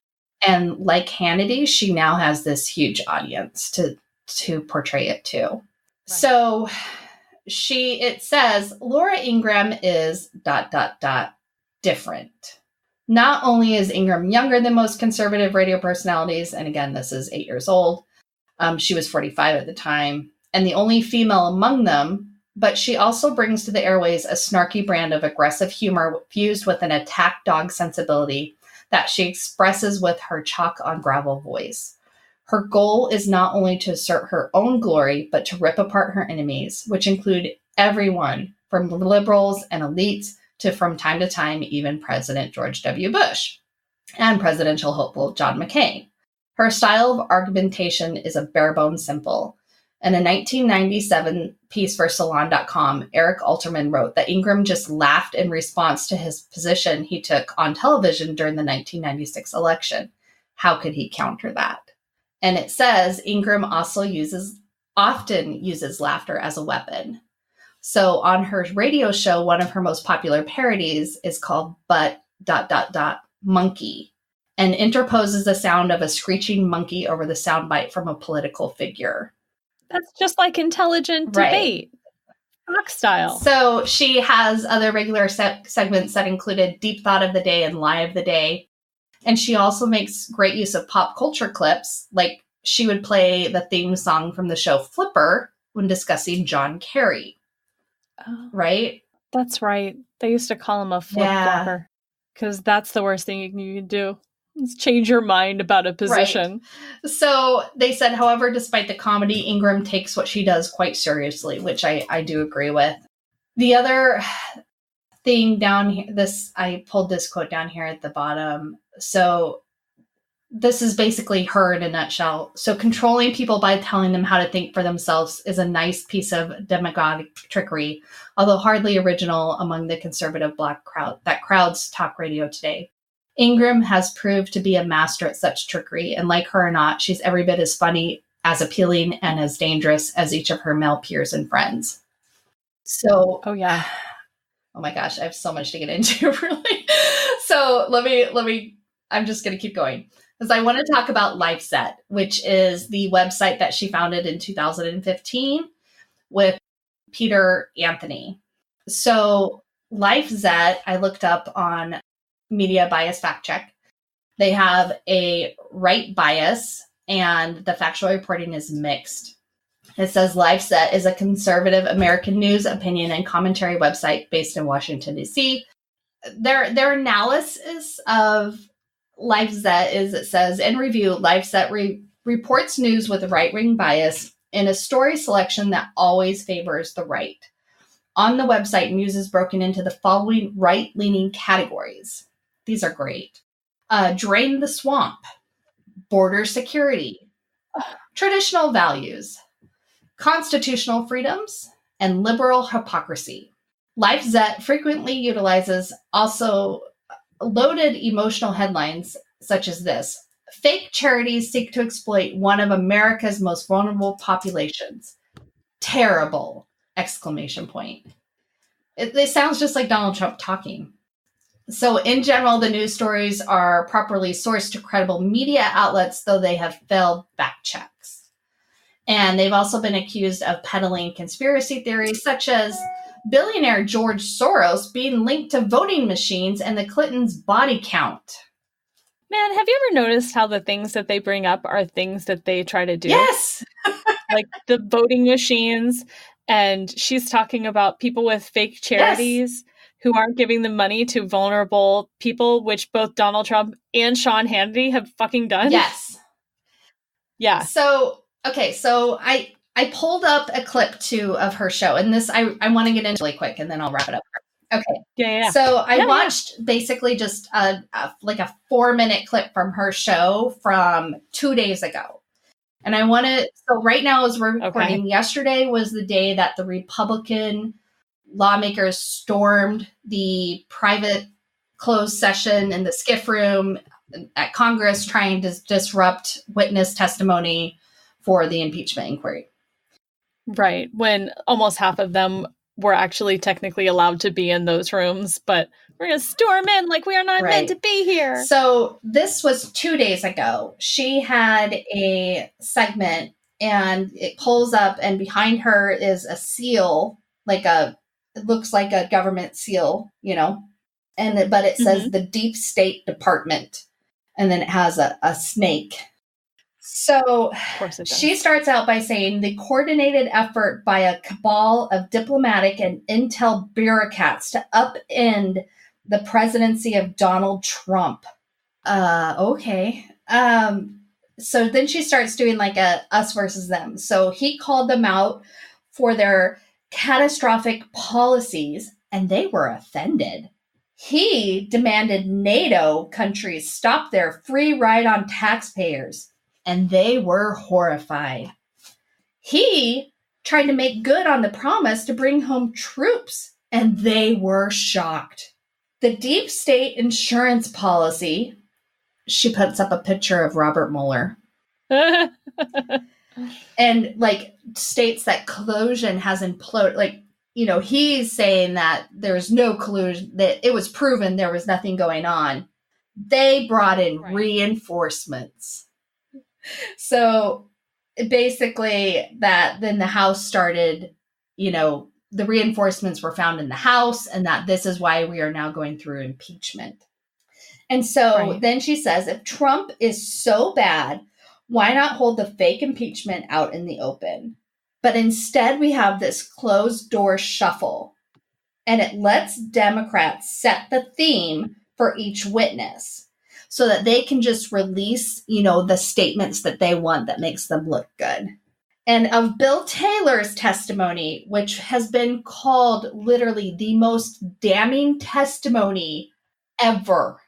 And like Hannity, she now has this huge audience to portray it to. Right. So it says Laura Ingraham is ... different. Not only is Ingraham younger than most conservative radio personalities, and again, this is 8 years old. She was 45 at the time, and the only female among them, but she also brings to the airways a snarky brand of aggressive humor fused with an attack dog sensibility that she expresses with her chalk on gravel voice. Her goal is not only to assert her own glory, but to rip apart her enemies, which include everyone from liberals and elites to, from time to time, even President George W. Bush and presidential hopeful John McCain. Her style of argumentation is a bare-bones simple. In a 1997 piece for Salon.com, Eric Alterman wrote that Ingraham just laughed in response to his position he took on television during the 1996 election. How could he counter that? And it says Ingraham also often uses laughter as a weapon. So on her radio show, one of her most popular parodies is called But ... Monkey, and interposes the sound of a screeching monkey over the soundbite from a political figure. That's just like intelligent debate, Fox style. So she has other regular segments that included Deep Thought of the Day and Lie of the Day. And she also makes great use of pop culture clips, like she would play the theme song from the show Flipper when discussing John Kerry. Oh, right? That's right. They used to call him a flip-flopper because that's the worst thing you can do. Is change your mind about a position. Right. So they said, however, despite the comedy, Ingraham takes what she does quite seriously, which I do agree with. The other thing down here, I pulled this quote down here at the bottom. So this is basically her in a nutshell. So controlling people by telling them how to think for themselves is a nice piece of demagogic trickery, although hardly original among the conservative Black crowd that crowds talk radio today. Ingraham has proved to be a master at such trickery, and like her or not, she's every bit as funny, as appealing, and as dangerous as each of her male peers and friends. So, oh my gosh, I have so much to get into, really. So let me, I'm just going to keep going. Because I want to talk about LifeZet, which is the website that she founded in 2015 with Peter Anthony. So LifeZet, I looked up on Media Bias Fact Check. They have a right bias, and the factual reporting is mixed. It says LifeZet is a conservative American news, opinion, and commentary website based in Washington, D.C. Their analysis of LifeZet is, it says, in review, LifeZet reports news with right-wing bias in a story selection that always favors the right. On the website, news is broken into the following right-leaning categories. These are great. Drain the swamp, border security, traditional values, constitutional freedoms, and liberal hypocrisy. LifeZet frequently utilizes also loaded emotional headlines such as this: fake charities seek to exploit one of America's most vulnerable populations. Terrible! ! It sounds just like Donald Trump talking. So in general, the news stories are properly sourced to credible media outlets, though they have failed fact checks. And they've also been accused of peddling conspiracy theories such as billionaire George Soros being linked to voting machines and the Clintons' body count. Man, have you ever noticed how the things that they bring up are things that they try to do? Yes! Like the voting machines, and she's talking about people with fake charities who aren't giving the money to vulnerable people, which both Donald Trump and Sean Hannity have fucking done. Yes. Yeah. So, okay, so I pulled up a clip too of her show, and this I want to get into really quick, and then I'll wrap it up. Okay. Yeah. So I watched basically just a 4-minute clip from her show from 2 days ago. And I want to, so right now as we're recording, yesterday was the day that the Republican lawmakers stormed the private closed session in the skiff room at Congress trying to disrupt witness testimony for the impeachment inquiry. Right. When almost half of them were actually technically allowed to be in those rooms, but we're going to storm in like we are not meant to be here. So this was 2 days ago. She had a segment and it pulls up and behind her is a seal it looks like a government seal, but it says the Deep State Department, and then it has a snake. So she starts out by saying the coordinated effort by a cabal of diplomatic and intel bureaucrats to upend the presidency of Donald Trump. Okay. So then she starts doing like a us versus them. So he called them out for their catastrophic policies, and they were offended. He demanded NATO countries stop their free ride on taxpayers, and they were horrified. He tried to make good on the promise to bring home troops, and they were shocked. The deep state insurance policy, she puts up a picture of Robert Mueller. And like states that collusion has imploded. Like, he's saying that there's no collusion, that it was proven there was nothing going on. They brought in reinforcements. So basically then the House started, the reinforcements were found in the House, and that this is why we are now going through impeachment. And so then she says, if Trump is so bad, why not hold the fake impeachment out in the open? But instead we have this closed door shuffle, and it lets Democrats set the theme for each witness so that they can just release, the statements that they want that makes them look good. And of Bill Taylor's testimony, which has been called literally the most damning testimony ever.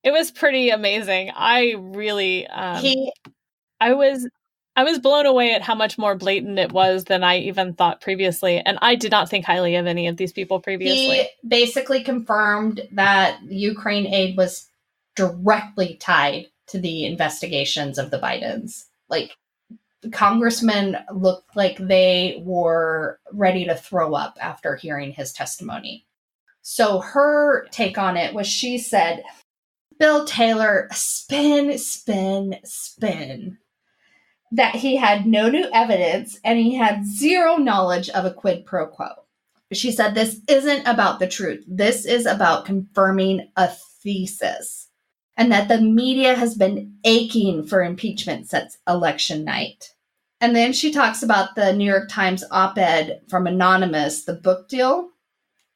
It was pretty amazing. I really, I was blown away at how much more blatant it was than I even thought previously. And I did not think highly of any of these people previously. He basically confirmed that Ukraine aid was directly tied to the investigations of the Bidens. Like, the congressmen looked like they were ready to throw up after hearing his testimony. So her take on it was, she said, Bill Taylor, spin, that he had no new evidence and he had zero knowledge of a quid pro quo. She said, this isn't about the truth. This is about confirming a thesis, and that the media has been aching for impeachment since election night. And then she talks about the New York Times op-ed from Anonymous, the book deal.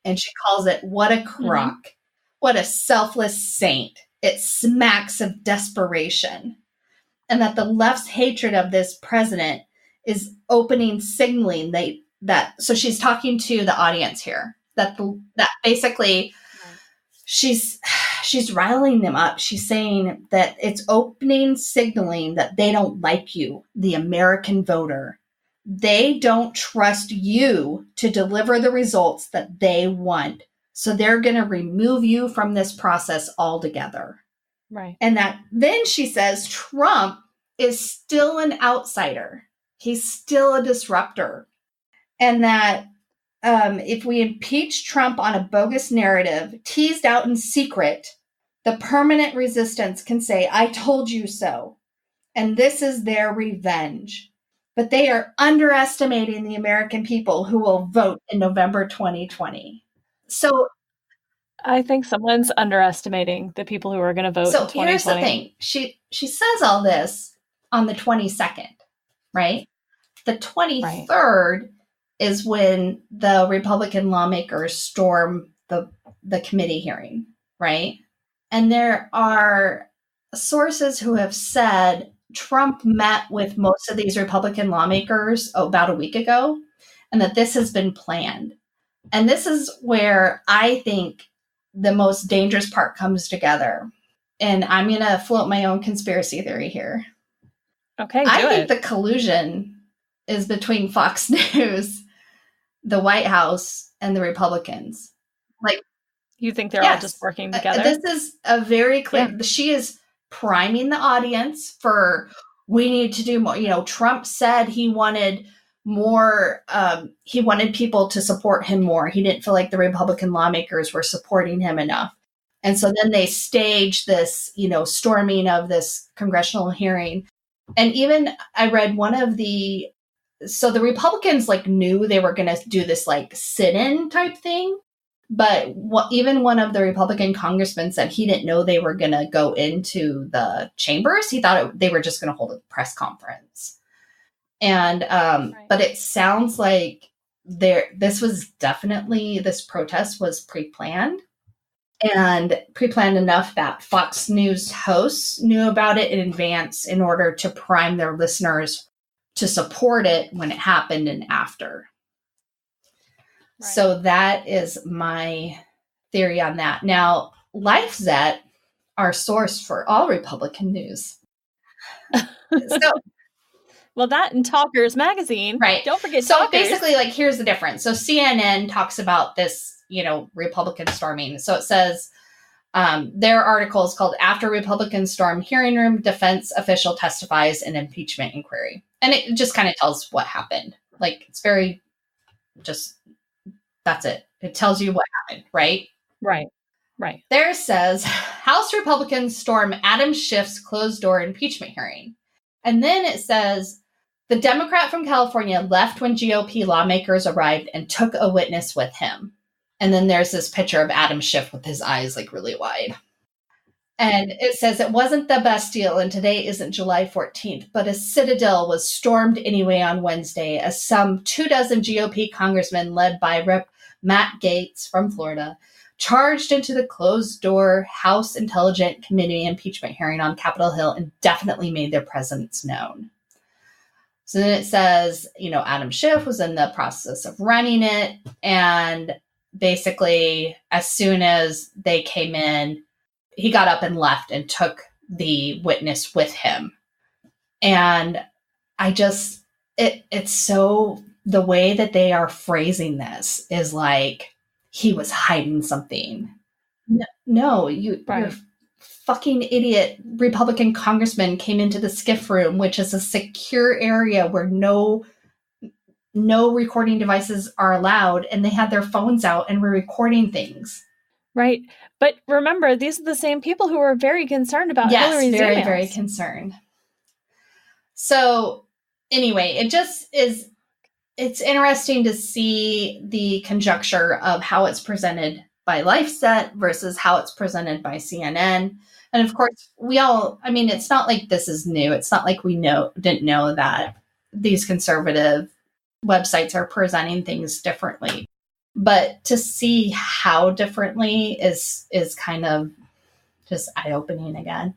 And she calls it, what a crock, what a selfless saint. It smacks of desperation. And that the left's hatred of this president is signaling that, so she's talking to the audience here, that basically she's riling them up. She's saying that it's signaling that they don't like you, the American voter. They don't trust you to deliver the results that they want. So they're going to remove you from this process altogether. Right. And that then she says Trump is still an outsider. He's still a disruptor. And that if we impeach Trump on a bogus narrative teased out in secret, the permanent resistance can say, I told you so. And this is their revenge. But they are underestimating the American people who will vote in November 2020. So I think someone's underestimating the people who are going to vote in 2020. So here's the thing. She says all this on the 22nd, right? The 23rd is when the Republican lawmakers storm the committee hearing, right? And there are sources who have said Trump met with most of these Republican lawmakers about a week ago, and that this has been planned. And this is where I think the most dangerous part comes together. And I'm going to float my own conspiracy theory here. Okay, I think the collusion is between Fox News, the White House, and the Republicans. Like, you think they're all just working together? This is a very clear. Yeah. She is priming the audience for, we need to do more. Trump said he wanted more. He wanted people to support him more. He didn't feel like the Republican lawmakers were supporting him enough. And so then they staged this, storming of this congressional hearing. And even I read one of the so the Republicans like knew they were going to do this like sit-in type thing. But even one of the Republican congressmen said he didn't know they were going to go into the chambers. He thought they were just going to hold a press conference. And, but it sounds like this protest was pre-planned, and pre-planned enough that Fox News hosts knew about it in advance in order to prime their listeners to support it when it happened and after. Right. So that is my theory on that. Now, LifeZet, our source for all Republican news. Well, that and Talkers Magazine. Right. Don't forget so Talkers. Basically, like, here's the difference. So CNN talks about this, Republican storming. So it says their article is called After Republican Storm Hearing Room, Defense Official Testifies in Impeachment Inquiry. And it just kind of tells what happened. Like, it's very just, that's it. It tells you what happened, right? Right. There says, House Republicans storm Adam Schiff's closed-door impeachment hearing. And then it says, the Democrat from California left when GOP lawmakers arrived and took a witness with him. And then there's this picture of Adam Schiff with his eyes like really wide. And it says it wasn't the Bastille and today isn't July 14th, but a citadel was stormed anyway on Wednesday as some 24 GOP congressmen led by Rep. Matt Gaetz from Florida charged into the closed-door House Intelligence Committee impeachment hearing on Capitol Hill and definitely made their presence known. So then it says, Adam Schiff was in the process of running it, and basically as soon as they came in, he got up and left and took the witness with him. And it's so, the way that they are phrasing this is like, he was hiding something. No, you're fucking idiot. Republican congressman came into the skiff room, which is a secure area where no recording devices are allowed, and they had their phones out and were recording things. Right. But remember, these are the same people who were very concerned about Hillary's very, emails. very concerned. So anyway, it's interesting to see the conjecture of how it's presented by LifeZet versus how it's presented by CNN. And of course, it's not like this is new. It's not like we didn't know that these conservative websites are presenting things differently. But to see how differently is kind of just eye-opening again.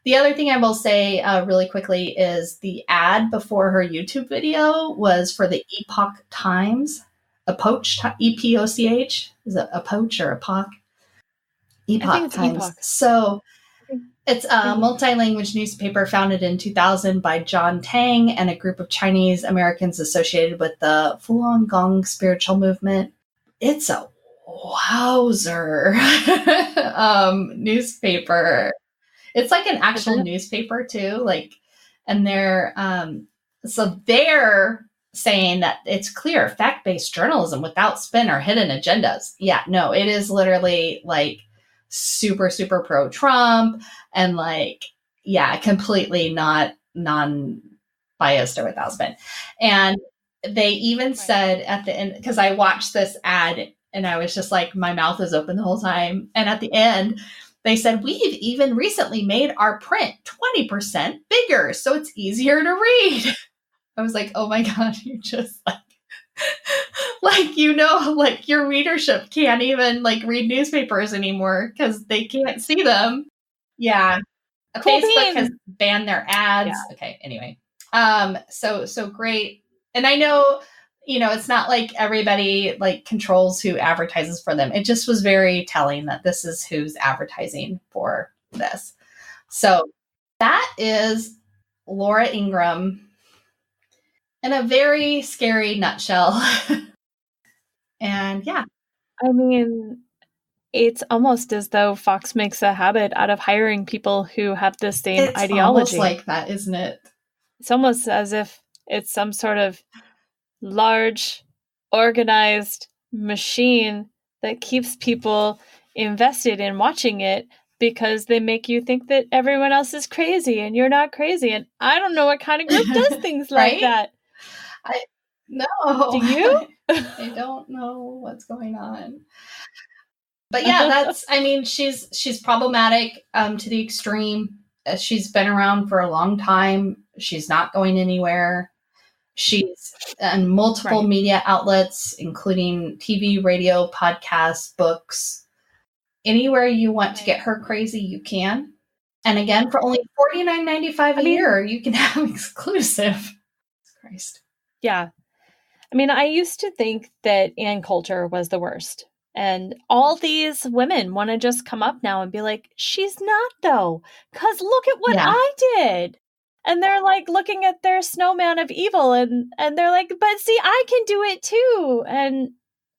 The other thing I will say really quickly is the ad before her YouTube video was for the Epoch Times. Epoch, E-P-O-C-H. Is it Epoch or Epoch? Epoch Times. Epoch. So it's a multi-language newspaper founded in 2000 by John Tang and a group of Chinese Americans associated with the Falun Gong spiritual movement. It's a wowzer newspaper. It's like an actual newspaper too, and they're saying that it's clear fact-based journalism without spin or hidden agendas. Yeah, no, it is literally like super, super pro-Trump and completely not non-biased or without spin. And they even said at the end, because I watched this ad and I was just like, my mouth was open the whole time. And at the end, they said, we've even recently made our print 20% bigger, so it's easier to read. I was like, oh my God, you just your readership can't even read newspapers anymore because they can't see them. Yeah. Facebook has banned their ads. Yeah. Okay. Anyway. So great. And I know, it's not like everybody controls who advertises for them. It just was very telling that this is who's advertising for this. So that is Laura Ingraham in a very scary nutshell. And yeah. I mean, it's almost as though Fox makes a habit out of hiring people who have the same ideology. It's almost like that, isn't it? It's almost as if it's some sort of large, organized machine that keeps people invested in watching it because they make you think that everyone else is crazy and you're not crazy. And I don't know what kind of group does things like that. No. Do you? I don't know what's going on. But yeah, she's problematic to the extreme. She's been around for a long time. She's not going anywhere. She's on multiple media outlets, including TV, radio, podcasts, books. Anywhere you want to get her crazy, you can. And again, for only $49.95 a year, you can have exclusive. Christ. Yeah. I mean, I used to think that Ann Coulter was the worst. And all these women want to just come up now and be like, she's not, though, because look at what I did. And they're like looking at their snowman of evil and they're like, but see, I can do it too. And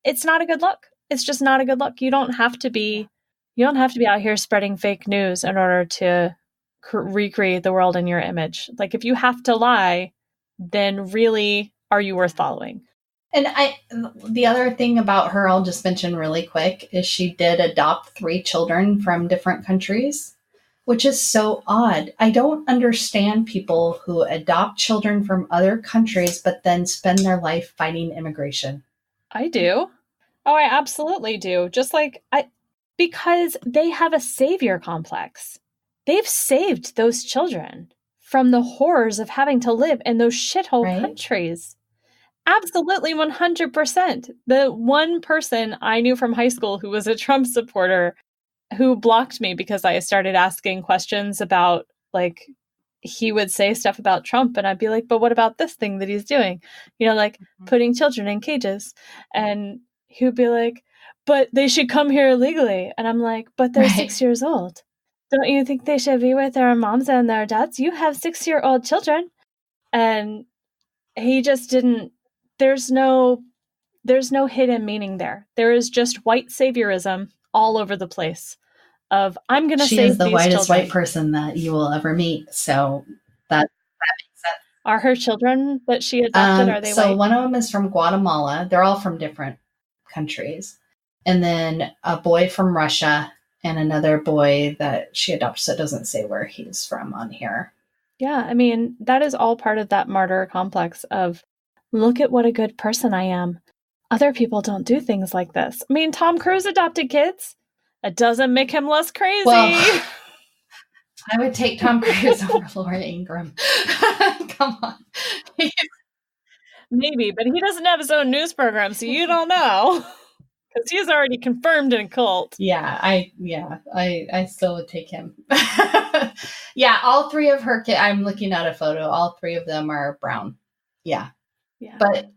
it's not a good look. It's just not a good look. You don't have to be out here spreading fake news in order to recreate the world in your image. Like, if you have to lie, then really, are you worth following? And the other thing about her, I'll just mention really quick, is she did adopt 3 children from different countries, which is so odd. I don't understand people who adopt children from other countries, but then spend their life fighting immigration. I do. Oh, I absolutely do. Just like because they have a savior complex. They've saved those children from the horrors of having to live in those shithole countries. Absolutely, 100%. The one person I knew from high school who was a Trump supporter who blocked me because I started asking questions about, like, he would say stuff about Trump and I'd be like, but what about this thing that he's doing? You know, like putting children in cages. And he would be like, but they should come here illegally. And I'm like, but they're 6 years old. Don't you think they should be with their moms and their dads? You have 6-year-old children. And he just didn't. There's no hidden meaning there. There is just white saviorism all over the place of, I'm going to save these children. She is the whitest white person that you will ever meet. So that makes sense. Are her children that she adopted, are they white? So one of them is from Guatemala. They're all from different countries. And then a boy from Russia and another boy that she adopted. So it doesn't say where he's from on here. Yeah, I mean, that is all part of that martyr complex of, look at what a good person I am. Other people don't do things like this. I mean, Tom Cruise adopted kids. It doesn't make him less crazy. Well, I would take Tom Cruise over Laura Ingraham. Come on. Maybe, but he doesn't have his own news program, so you don't know. Because he's already confirmed in a cult. Yeah, I still would take him. Yeah, all 3 of her kids, I'm looking at a photo, all 3 of them are brown. Yeah. But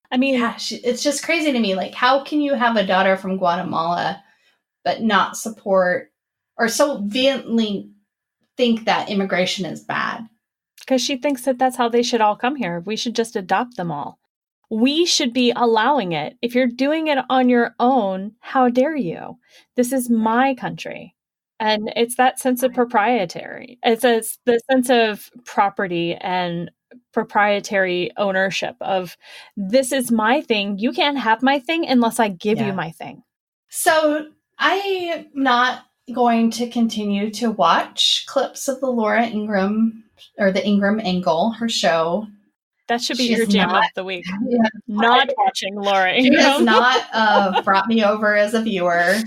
I mean, it's just crazy to me. Like, how can you have a daughter from Guatemala but not support or so vehemently think that immigration is bad? Because she thinks that that's how they should all come here. We should just adopt them all. We should be allowing it. If you're doing it on your own, how dare you? This is my country. And it's that sense of proprietary. It's the sense of property and proprietary ownership of, this is my thing. You can't have my thing unless I give you my thing. So I am not going to continue to watch clips of the Laura Ingraham or the Ingraham Angle, her show. That should be your jam of the week. Not watching Laura Ingraham. She has not brought me over as a viewer.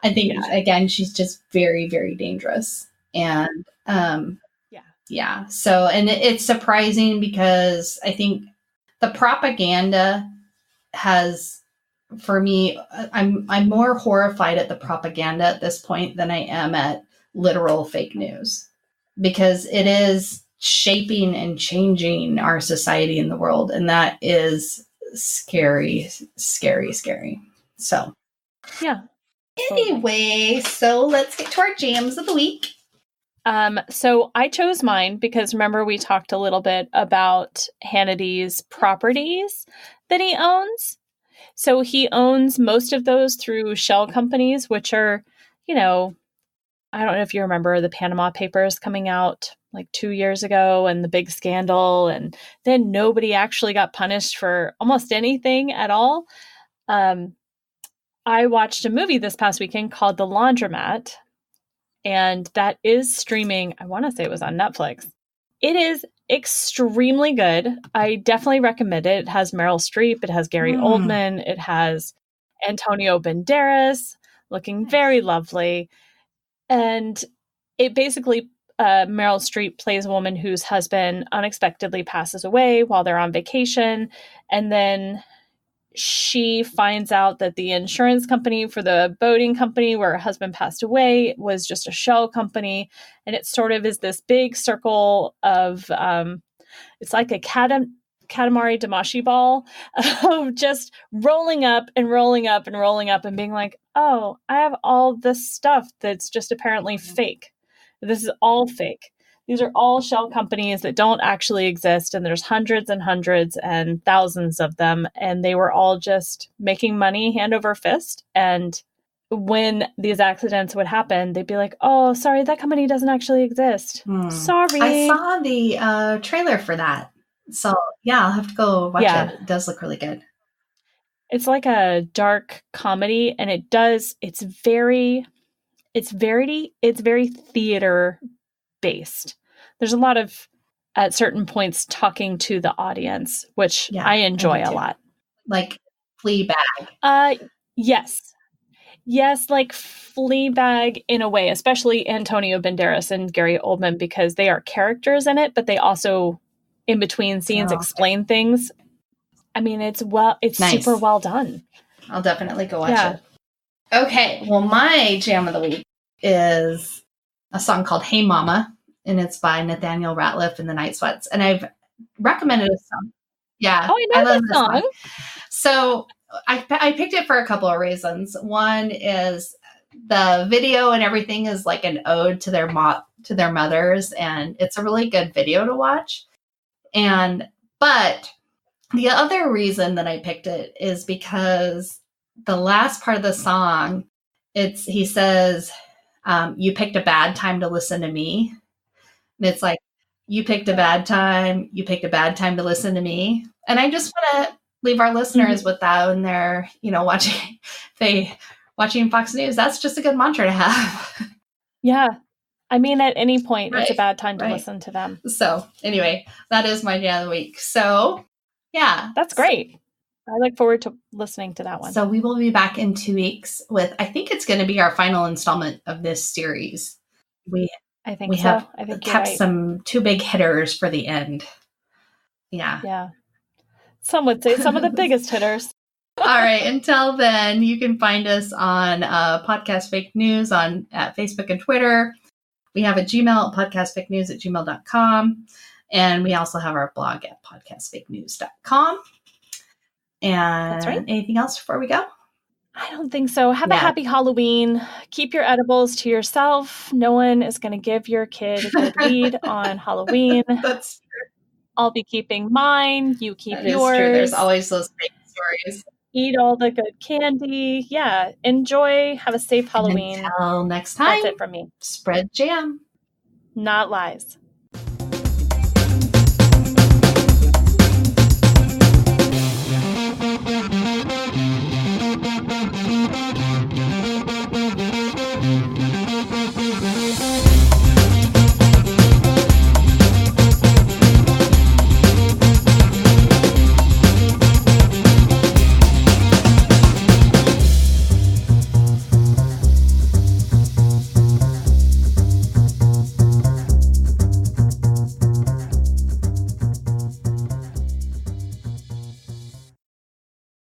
I think, again, she's just very, very dangerous. And so, and it's surprising because I think the propaganda has, for me, I'm more horrified at the propaganda at this point than I am at literal fake news, because it is shaping and changing our society and the world. And that is scary, scary, scary. So, yeah. Anyway, so let's get to our jams of the week. So I chose mine because, remember, we talked a little bit about Hannity's properties that he owns. So he owns most of those through shell companies, which are, you know, I don't know if you remember the Panama Papers coming out like 2 years ago and the big scandal, and then nobody actually got punished for almost anything at all. I watched a movie this past weekend called The Laundromat, and that is streaming. I want to say it was on Netflix. It is extremely good. I definitely recommend it. It has Meryl Streep. It has Gary Oldman. It has Antonio Banderas looking very lovely. And it basically, Meryl Streep plays a woman whose husband unexpectedly passes away while they're on vacation. And then she finds out that the insurance company for the boating company where her husband passed away was just a shell company. And it sort of is this big circle of, it's like a Katamari Damacy ball of just rolling up and rolling up and rolling up and being like, oh, I have all this stuff that's just apparently fake. This is all fake. These are all shell companies that don't actually exist, and there's hundreds and hundreds and thousands of them, and they were all just making money hand over fist. And when these accidents would happen, they'd be like, oh, sorry, that company doesn't actually exist. Sorry. I saw the trailer for that. So, yeah, I'll have to go watch it. It does look really good. It's like a dark comedy, and it's very theater based. There's a lot of, at certain points, talking to the audience, which I enjoy a lot. Like Fleabag. Yes. Yes, like Fleabag in a way, especially Antonio Banderas and Gary Oldman, because they are characters in it, but they also, in between scenes, explain things. I mean, it's nice. Super well done. I'll definitely go watch it. Okay, well, my jam of the week is a song called Hey Mama, and it's by Nathaniel Rateliff and the Night Sweats. And I've recommended a song. Yeah. Oh, I love this song. So I picked it for a couple of reasons. One is the video and everything is like an ode to their mothers, and it's a really good video to watch. But the other reason that I picked it is because the last part of the song, he says, you picked a bad time to listen to me. And it's like, you picked a bad time to listen to me. And I just want to leave our listeners with that when they're, watching Fox News. That's just a good mantra to have. Yeah. I mean, at any point, it's a bad time to listen to them. So anyway, that is my jam of the week. So yeah. That's great. I look forward to listening to that one. So we will be back in 2 weeks with, I think it's going to be our final installment of this series. I think have kept some 2 big hitters for the end. Yeah. Yeah. Some would say some of the biggest hitters. All right. Until then, you can find us on Podcast Fake News at Facebook and Twitter. We have a Gmail, podcastfakenews@gmail.com. And we also have our blog at podcastfakenews.com. And that's right. Anything else before we go? I don't think so. Have a happy Halloween. Keep your edibles to yourself. No one is going to give your kid a good weed on Halloween. That's true. I'll be keeping mine. You keep yours. That is true. There's always those fake stories. Eat all the good candy. Yeah. Enjoy. Have a safe Halloween. Until next time. That's it from me. Spread jam. Not lies.